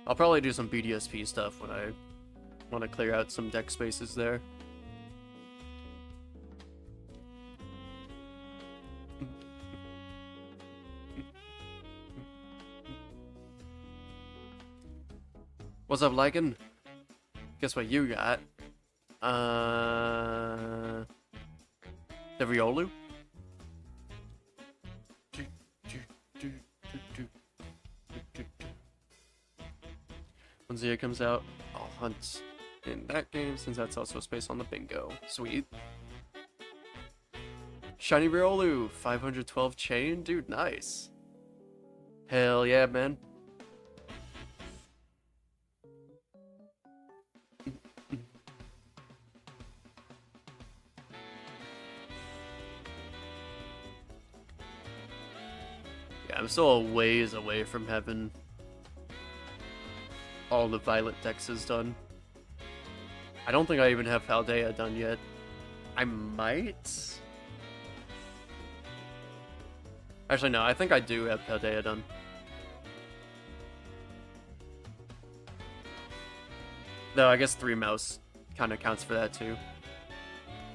I'll probably do some BDSP stuff when I want to clear out some deck spaces there. What's up, Lycan? Guess what you got? The Riolu? When Zia comes out, I'll hunt in that game since that's also a space on the bingo. Sweet. Shiny Riolu, 512 chain? Dude, nice. Hell yeah, man. I'm still a ways away from having all the Violet Dexes done. I don't think I even have Paldea done yet. I might? Actually, no, I think I do have Paldea done. Though, I guess 3 mouse kind of counts for that, too.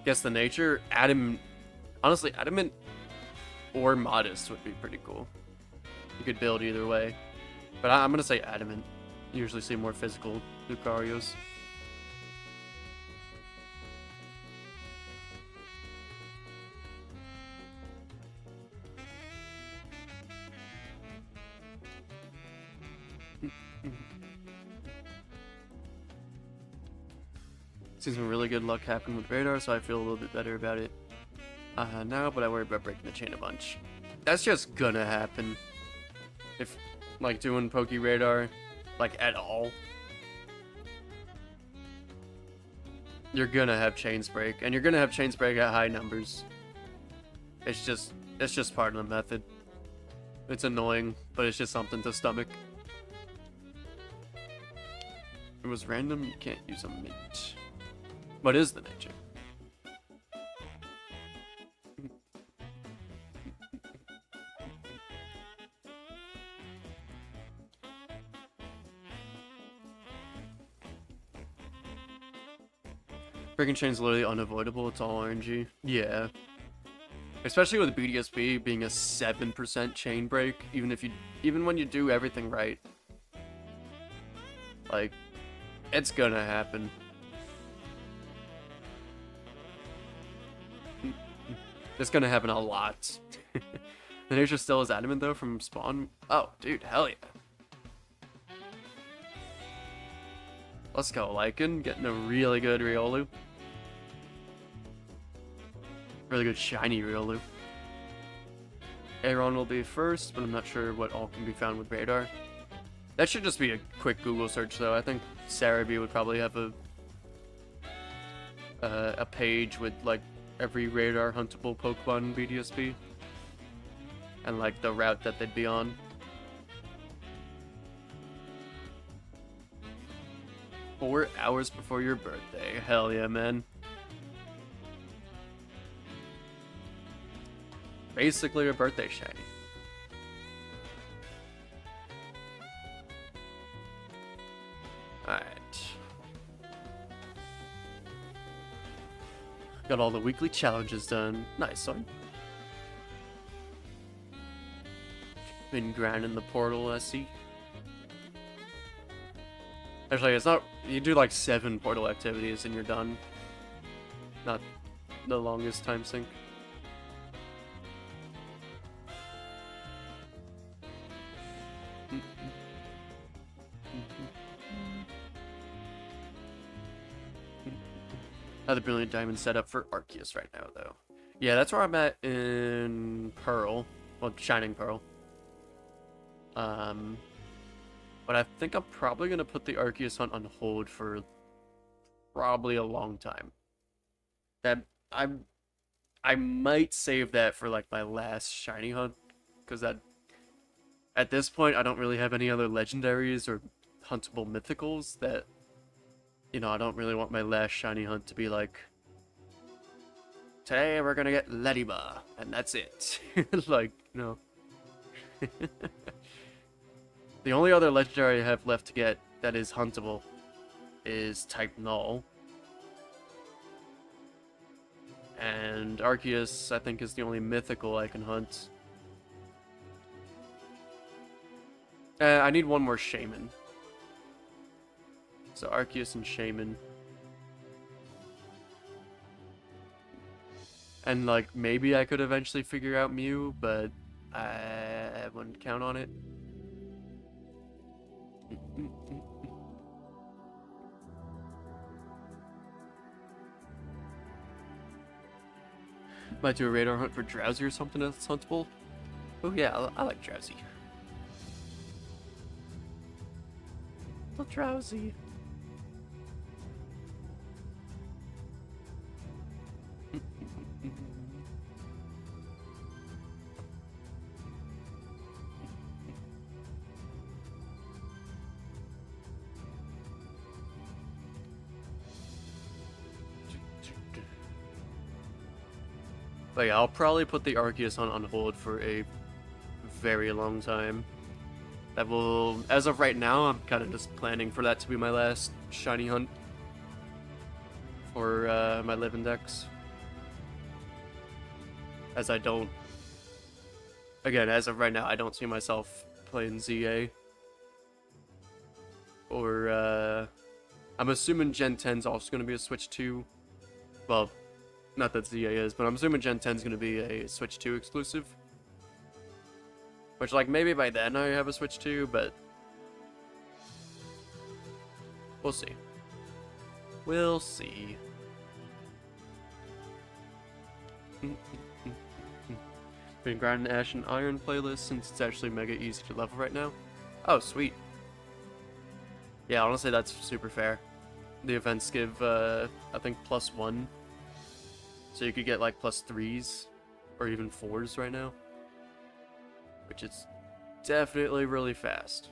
Guess the nature, honestly, Adamant or Modest would be pretty cool. You could build either way. But I'm gonna say Adamant. You usually see more physical Lucarios. Seen some really good luck happen with radar, so I feel a little bit better about it now, but I worry about breaking the chain a bunch. That's just gonna happen. If, like, doing Poke Radar, like, at all, you're gonna have chains break, and you're gonna have chains break at high numbers. It's just part of the method. It's annoying, but it's just something to stomach. It was random, you can't use a mint. What is the nature? Breaking chain's literally unavoidable, it's all RNG. Yeah. Especially with BDSP being a 7% chain break, even when you do everything right. Like, it's gonna happen. It's gonna happen a lot. The nature still is adamant though from spawn. Oh, dude, hell yeah. Let's go, Lycan. Getting a really good Riolu. Really good shiny Riolu. Aaron will be first, but I'm not sure what all can be found with radar. That should just be a quick Google search though. I think Sarabi would probably have a page with like every radar huntable Pokemon BDSP and like the route that they'd be on. "4 hours before your birthday." Hell yeah, man. Basically a birthday shiny. Alright. Got all the weekly challenges done. Nice, son. Been grinding the portal, I see. Actually, it's not. You do like 7 portal activities and you're done. Not the longest time sink. Another brilliant diamond setup for Arceus right now, though. Yeah, that's where I'm at in Pearl. Well, Shining Pearl. But I think I'm probably going to put the Arceus hunt on hold for probably a long time. That I might save that for like my last shiny hunt, because that at this point I don't really have any other legendaries or huntable mythicals that, you know, I don't really want my last shiny hunt to be like, today we're gonna get Ladybug and that's it. Like, no. The only other legendary I have left to get that is huntable is type Null. And Arceus, I think, is the only mythical I can hunt. I need one more Shaman. So Arceus and Shaman. And, like, maybe I could eventually figure out Mew, but I wouldn't count on it. Might do a radar hunt for Drowsy or something that's huntable. Oh yeah, I like Drowsy. Little Drowsy. But yeah, I'll probably put the Arceus on hold for a very long time. That will, as of right now, I'm kind of just planning for that to be my last shiny hunt for my live index. As I don't, again, as of right now, I don't see myself playing ZA. Or, I'm assuming Gen 10's also going to be a Switch 2. Well, not that ZA is, but I'm assuming Gen 10's going to be a Switch 2 exclusive. Which, like, maybe by then I have a Switch 2, but we'll see. We'll see. Been grinding Ash and Iron playlist since it's actually mega easy to level right now. Oh, sweet. Yeah, honestly, that's super fair. The events give, I think, +1. So you could get, like, +3s, or even 4s right now. Which is definitely really fast.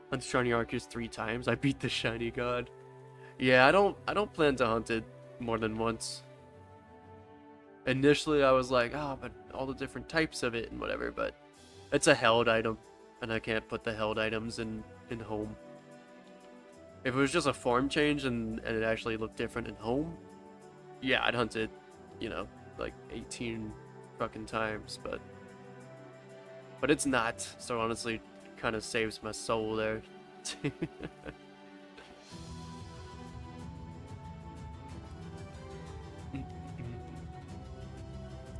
Hunt Shiny Arceus 3 times. I beat the Shiny God. Yeah, I don't plan to hunt it more than once. Initially, I was like, oh, but all the different types of it and whatever, but it's a held item, and I can't put the held items in home. If it was just a form change and it actually looked different in home, yeah, I'd hunt it, you know, like 18 fucking times, but it's not, so honestly, it kind of saves my soul there.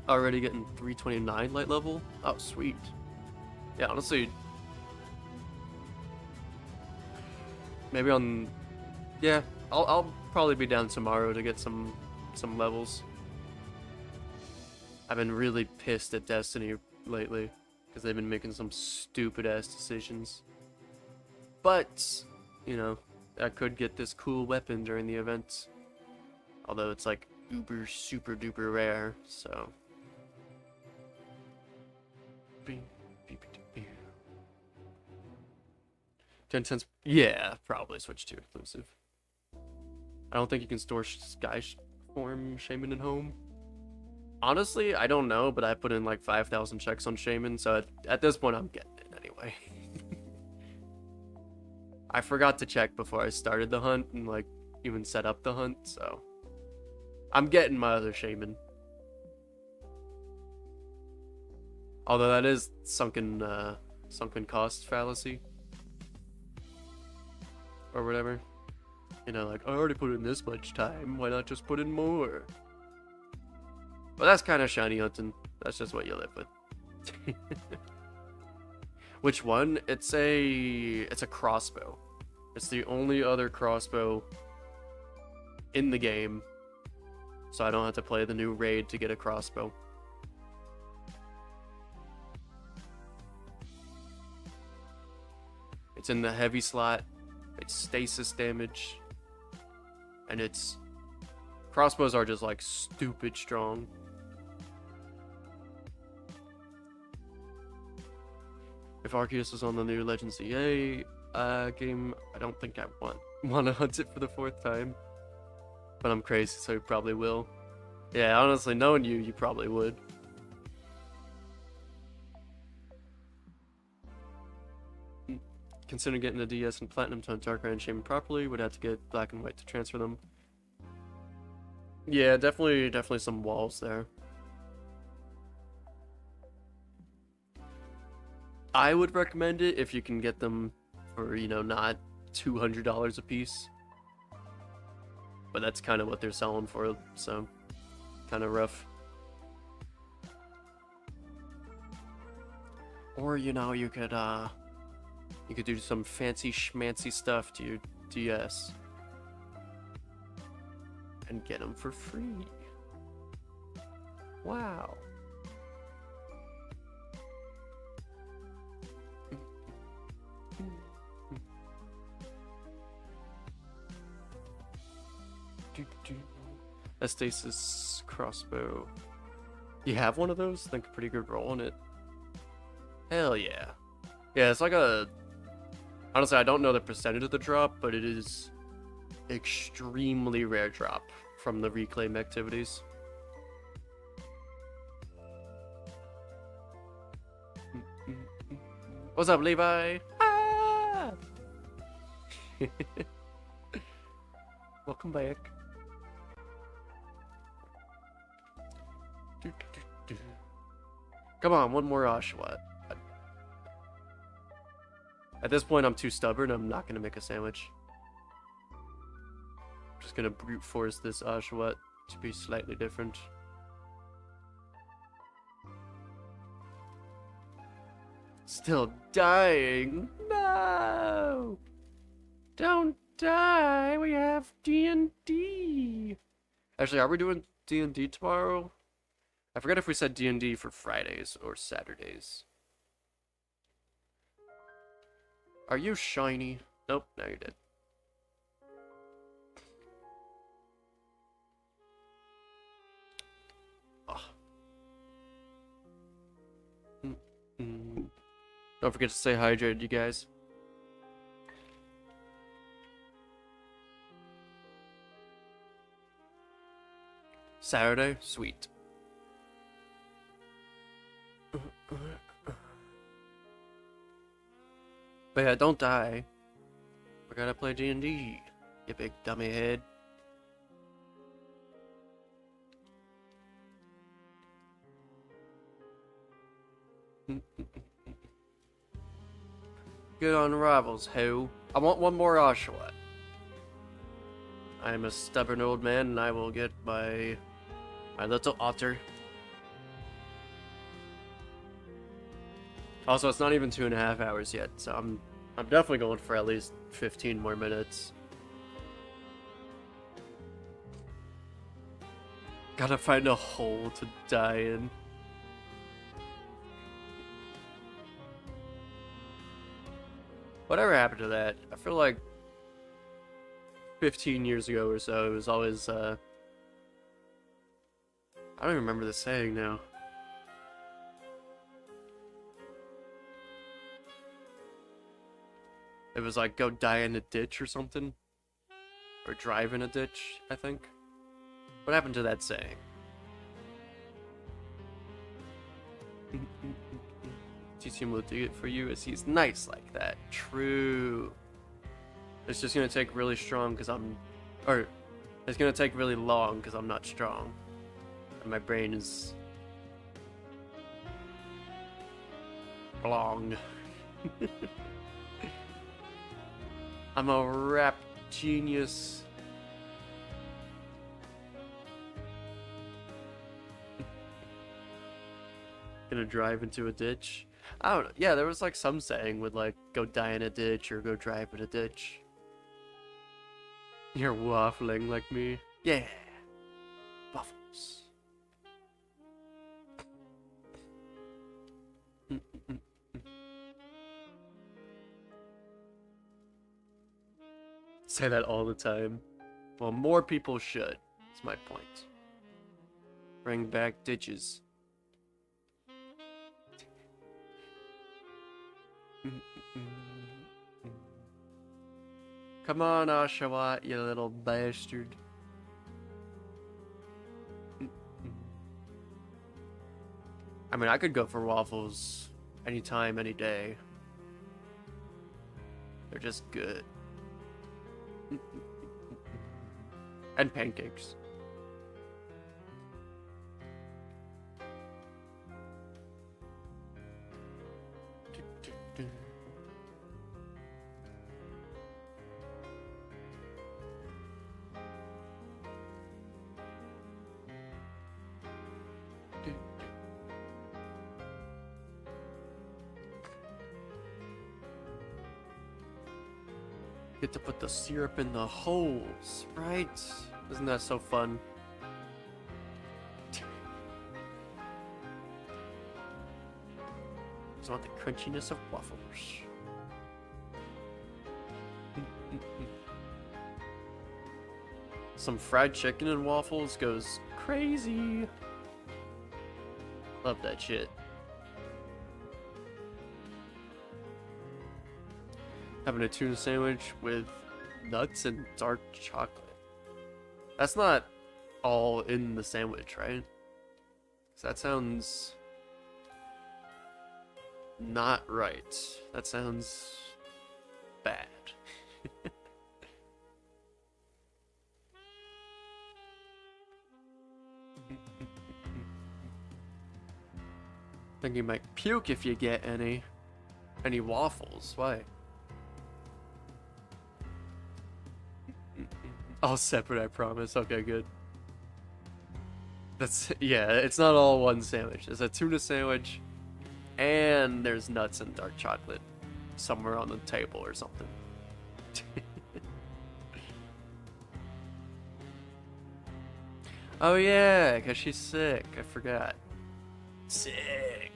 Already getting 329 light level? Oh, sweet. Yeah, honestly, maybe on, yeah, I'll probably be down tomorrow to get some levels. I've been really pissed at Destiny lately because they've been making some stupid ass decisions. But, you know, I could get this cool weapon during the event. Although it's like uber super duper rare, so. 10 cents. Yeah, probably Switch 2 exclusive. I don't think you can store Sky Form Shaman in home. Honestly, I don't know, but I put in like 5,000 checks on Shaman, so at this point I'm getting it anyway. I forgot to check before I started the hunt and like even set up the hunt, so I'm getting my other Shaman. Although that is sunken cost fallacy. or whatever. You know, like, I already put in this much time, why not just put in more? But that's kind of shiny hunting. That's just what you live with. Which one? It's a crossbow. It's the only other crossbow in the game, so I don't have to play the new raid to get a crossbow. It's in the heavy slot. It's stasis damage, and it's crossbows are just like stupid strong. If Arceus was on the new Legends EA game, I don't think I want to hunt it for the 4th time. But I'm crazy, so you probably will. Yeah, honestly, knowing you, you probably would. Consider getting a DS and Platinum to hunt Darkrai and Shaman properly. Would have to get Black and White to transfer them. Yeah, definitely some walls there. I would recommend it if you can get them for, you know, not $200 a piece. But that's kind of what they're selling for, so kind of rough. Or, you know, you could do some fancy schmancy stuff to your DS and get them for free. Wow. A stasis crossbow. You have one of those? I think a pretty good roll on it. Hell yeah. Yeah, it's like a... Honestly, I don't know the percentage of the drop, but it is extremely rare drop from the reclaim activities. What's up, Levi? Ah! Welcome back. Come on, one more Oshawott. At this point, I'm too stubborn. I'm not going to make a sandwich. I'm just going to brute force this Oshawott to be slightly different. Still dying. No! Don't die. We have D&D. Actually, are we doing D&D tomorrow? I forget if we said D&D for Fridays or Saturdays. Are you shiny? Nope, now you're dead. Oh. Don't forget to stay hydrated, you guys. Saturday? Sweet. But yeah, don't die. We gotta play D&D, you big dummy head. Good on rivals, ho. I want one more Oshawott. I am a stubborn old man, and I will get my little otter. Also, it's not even 2.5 hours yet, so I'm definitely going for at least 15 more minutes. Gotta find a hole to die in. Whatever happened to that? I feel like 15 years ago or so, it was always, I don't even remember the saying now. It was like, go die in a ditch or something. Or drive in a ditch, I think. What happened to that saying? TCM will do it for you as he's nice like that. True. It's just gonna take really strong because or it's gonna take really long because I'm not strong. And my brain is long. I'm a rap genius. Gonna drive into a ditch. I don't know. Yeah, there was like some saying would like go die in a ditch or go drive in a ditch. You're waffling like me. Yeah. Waffles. Say that all the time. Well, more people should. That's my point. Bring back ditches. Come on, Oshawott, you little bastard. I mean, I could go for waffles anytime, any day. They're just good. And pancakes. Get to put the syrup in the holes, right? Isn't that so fun? Just want the crunchiness of waffles. Some fried chicken and waffles goes crazy. Love that shit. Having a tuna sandwich with nuts and dark chocolate. That's not all in the sandwich, right? 'Cause that sounds not right. That sounds bad. Think you might puke if you get any waffles. Why? All separate, I promise. Okay, good. That's, yeah, it's not all one sandwich. It's a tuna sandwich, and there's nuts and dark chocolate somewhere on the table or something. Oh yeah, because she's sick. I forgot. Sick.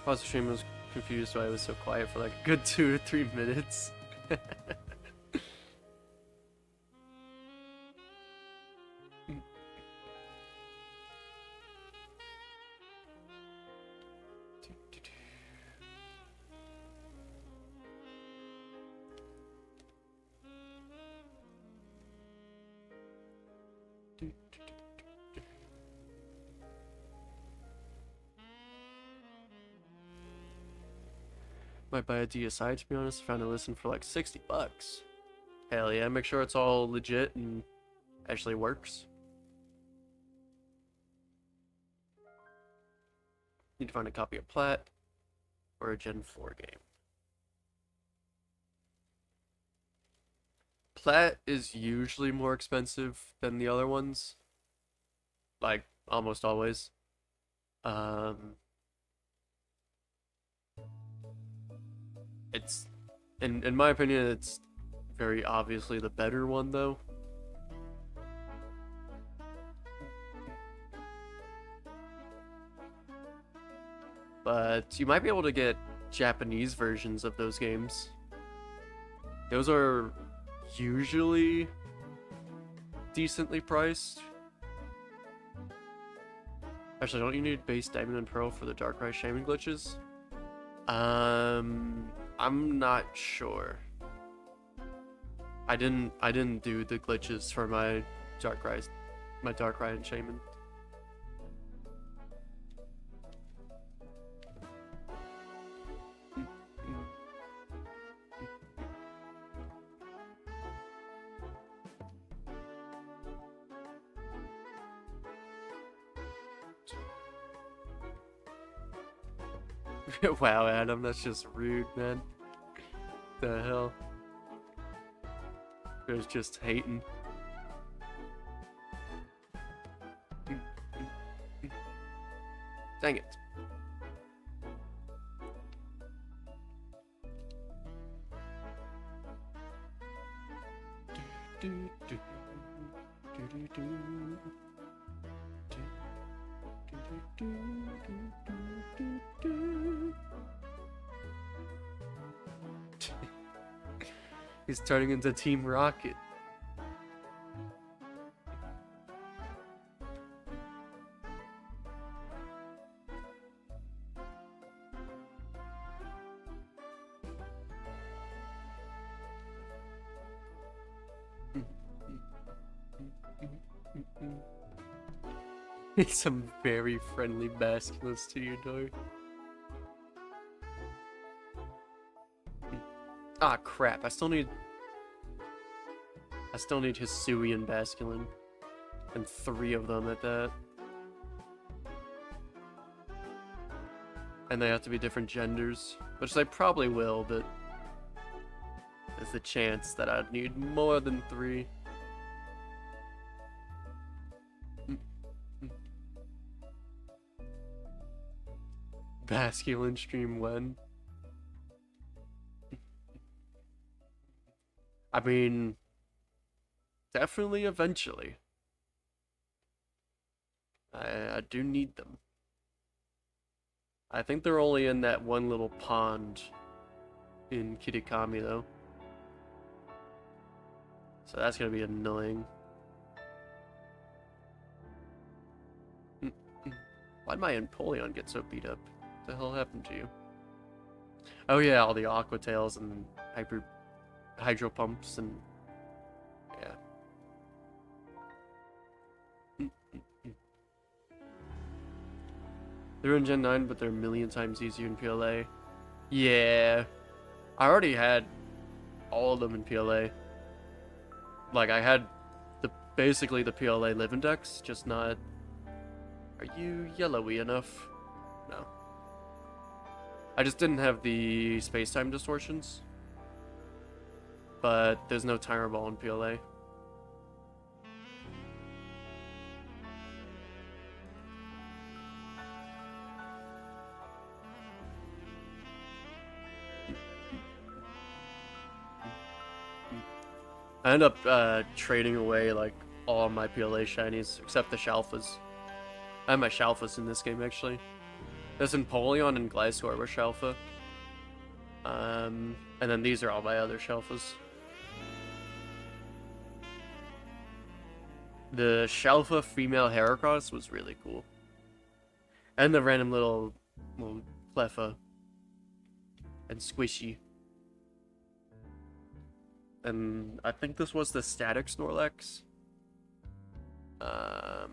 Pause the stream, was confused why I was so quiet for like a good 2 to 3 minutes. Might buy a DSi, to be honest. Found a listen for like $60. Hell yeah, make sure it's all legit and actually works. Need to find a copy of Plat or a Gen 4 game. Plat is usually more expensive than the other ones. Like, almost always. It's, in my opinion, it's very obviously the better one, though. But you might be able to get Japanese versions of those games. Those are usually decently priced. Actually, don't you need base diamond and pearl for the Darkrai Shaman glitches? I'm not sure. I didn't do the glitches for my Darkrai and Shaman. Wow, Adam, that's just rude, man. The hell? There's just hating. Dang it. He's turning into Team Rocket. Some very friendly basculins to your door. Ah, crap. I still need Hisuian Basculin. And 3 of them at that. And they have to be different genders. Which they probably will, but there's a chance that I'd need more than 3. Basculin stream when? I mean, definitely eventually. I do need them. I think they're only in that one little pond in Kitakami though. So that's gonna be annoying. Why'd my Empoleon get so beat up? What the hell happened to you? Oh yeah, all the Aqua Tails and Hydro Pumps and yeah. They're in Gen 9, but they're a million times easier in PLA. Yeah. I already had all of them in PLA. Like, I had basically the PLA Live Index, just not... Are you yellowy enough? No. I just didn't have the space-time distortions. But there's no Timer Ball in PLA. I end up trading away like all my PLA shinies except the Shalfas. I have my Shalfas in this game actually. This Empoleon and Gliscor were Shalfa. And then these are all my other Shalfas. The Shalfa female Heracross was really cool. And the random little Cleffa. And Squishy. And I think this was the static Snorlax. A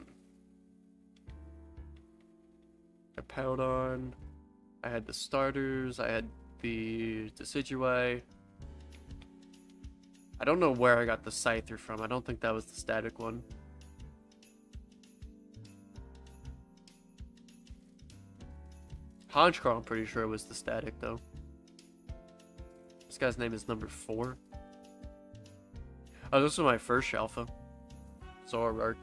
Powdon. I had the starters. I had the Decidueye. I don't know where I got the Scyther from. I don't think that was the static one. Honchkrow, I'm pretty sure was the static though. This guy's name is number 4. Oh, this was my first Alpha. Zoroark.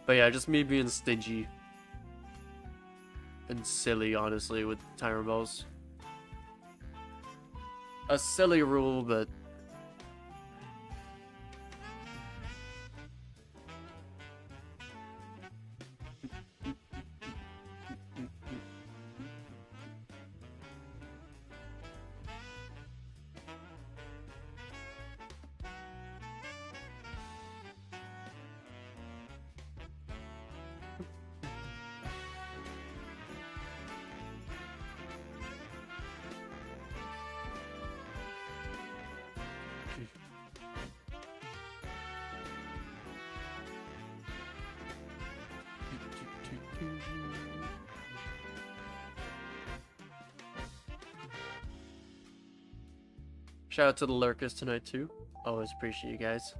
But yeah, just me being stingy. And silly, honestly, with timer balls. A silly rule, but... Shout out to the lurkers tonight too. Always appreciate you guys.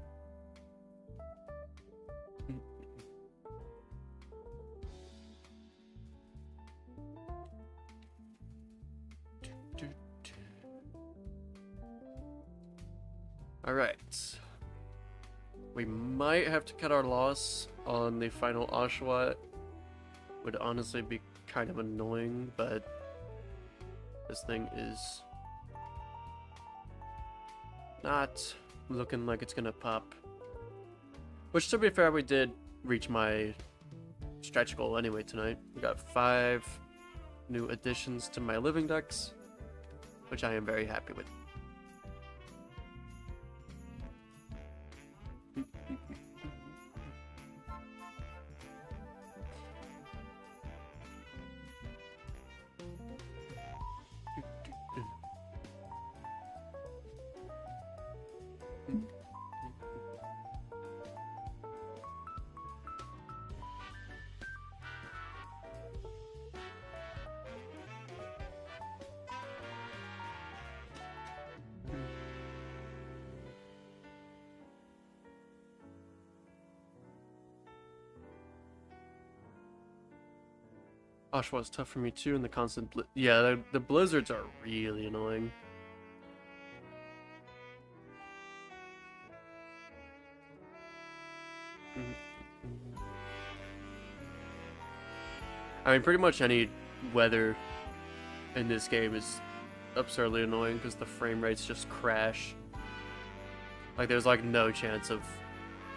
Alright. We might have to cut our loss on the final Oshawott. Would honestly be kind of annoying, but this thing is not looking like it's gonna pop. Which, to be fair, we did reach my stretch goal anyway tonight. We got 5 new additions to my living decks, which I am very happy with. Oshawott's tough for me too, and the constant yeah, the blizzards are really annoying. I mean, pretty much any weather in this game is absurdly annoying because the frame rates just crash. Like, there's like no chance of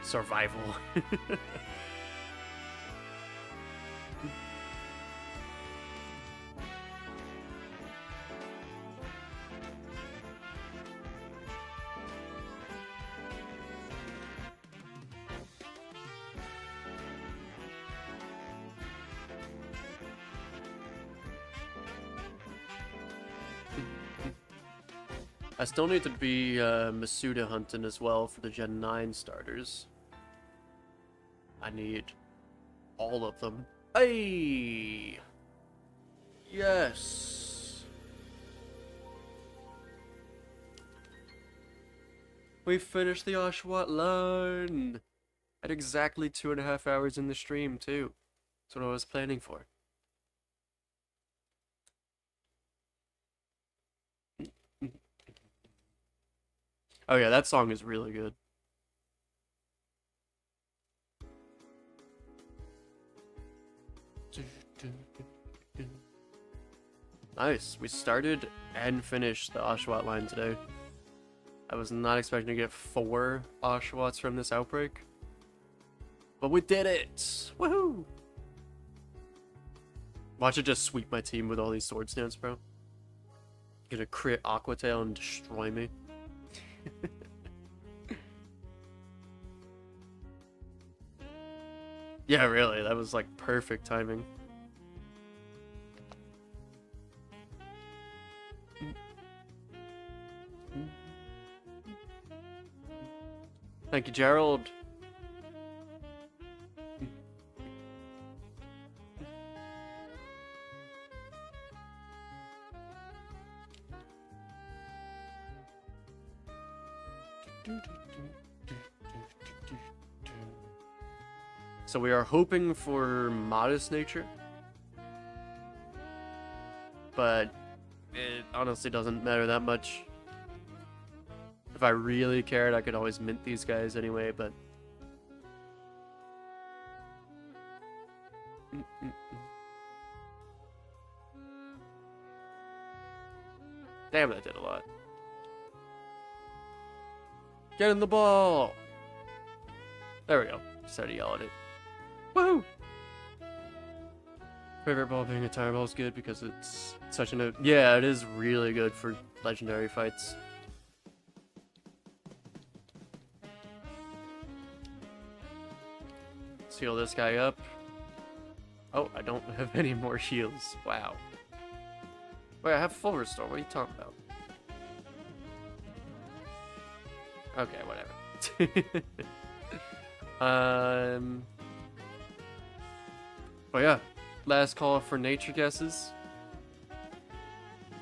survival. I still need to be Masuda hunting as well for the Gen 9 starters. I need all of them. Hey! Yes! We finished the Oshawott line! At exactly 2.5 hours in the stream, too. That's what I was planning for. Oh yeah, that song is really good. Nice. We started and finished the Oshawott line today. I was not expecting to get 4 Oshawotts from this outbreak. But we did it! Woohoo! Watch it just sweep my team with all these sword stance, bro. Gonna crit Aquatail and destroy me. Yeah, really, that was like perfect timing. Thank you, Gerald. So we are hoping for modest nature, but it honestly doesn't matter that much. If I really cared, I could always mint these guys anyway, but damn, that did a lot. Get in the ball! There we go. Just had to yell at it. Woohoo! Favorite ball being a tire ball is good because it's such an... Yeah, it is really good for legendary fights. Let's heal this guy up. Oh, I don't have any more heals. Wow. Wait, I have full restore. What are you talking about? Okay, whatever. But yeah, Last call for nature guesses.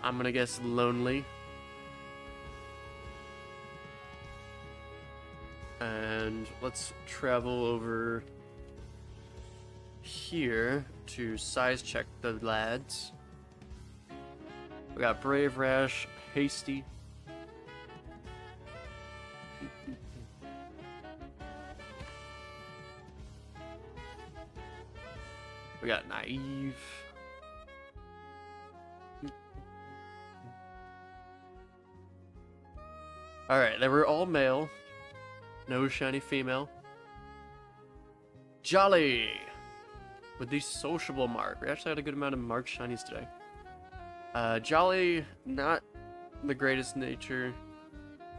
I'm gonna guess lonely. And let's travel over here to size check the lads. We got Brave, Rash, Hasty. We got Naive. Alright, they were all male. No shiny female. Jolly! With the sociable mark. We actually had a good amount of marked shinies today. Jolly, not the greatest nature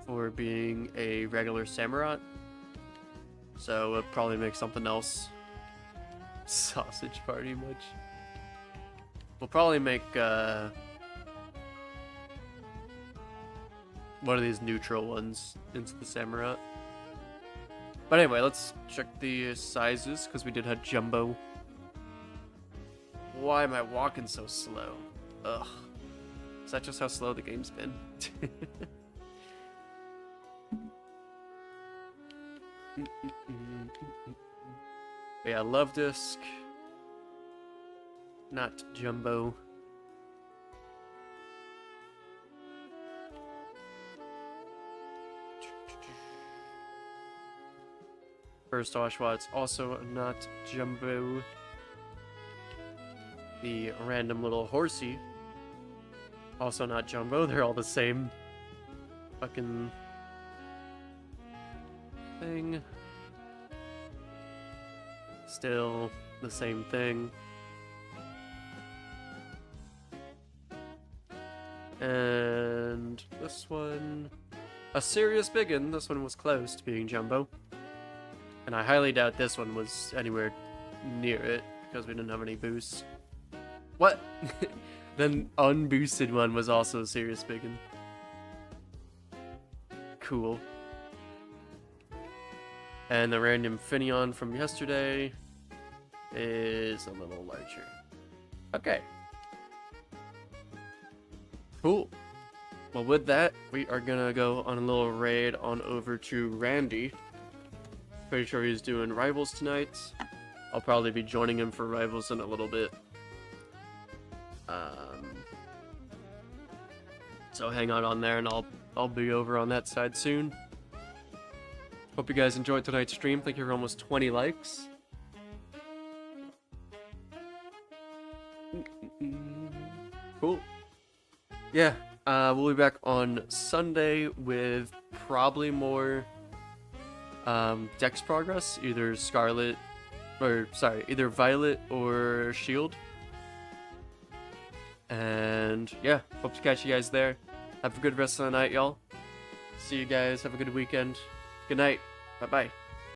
for being a regular Samurott. So we'll probably make something else. Sausage party much. We'll probably make one of these neutral ones into the Samurott. But anyway, let's check the sizes because we did have Jumbo. Why am I walking so slow? Ugh. Is that just how slow the game's been? Yeah, Love Disc. Not Jumbo. First Oshawott, also not Jumbo. The random little horsey, also not Jumbo. They're all the same fucking thing. Still the same thing. And this one, a serious biggin. This one was close to being Jumbo. And I highly doubt this one was anywhere near it because we didn't have any boosts. What? Then unboosted one was also a serious biggin. Cool. And the random Finneon from yesterday is a little larger. Okay. Cool. Well, with that, we are gonna go on a little raid on over to Randy. Pretty sure he's doing Rivals tonight. I'll probably be joining him for Rivals in a little bit. So hang on there, and I'll be over on that side soon. Hope you guys enjoyed tonight's stream. Thank you for almost 20 likes. Cool. Yeah, we'll be back on Sunday with probably more Dex progress, either either Violet or Shield. And yeah, hope to catch you guys there. Have a good rest of the night, y'all. See you guys. Have a good weekend. Good night. Bye-bye.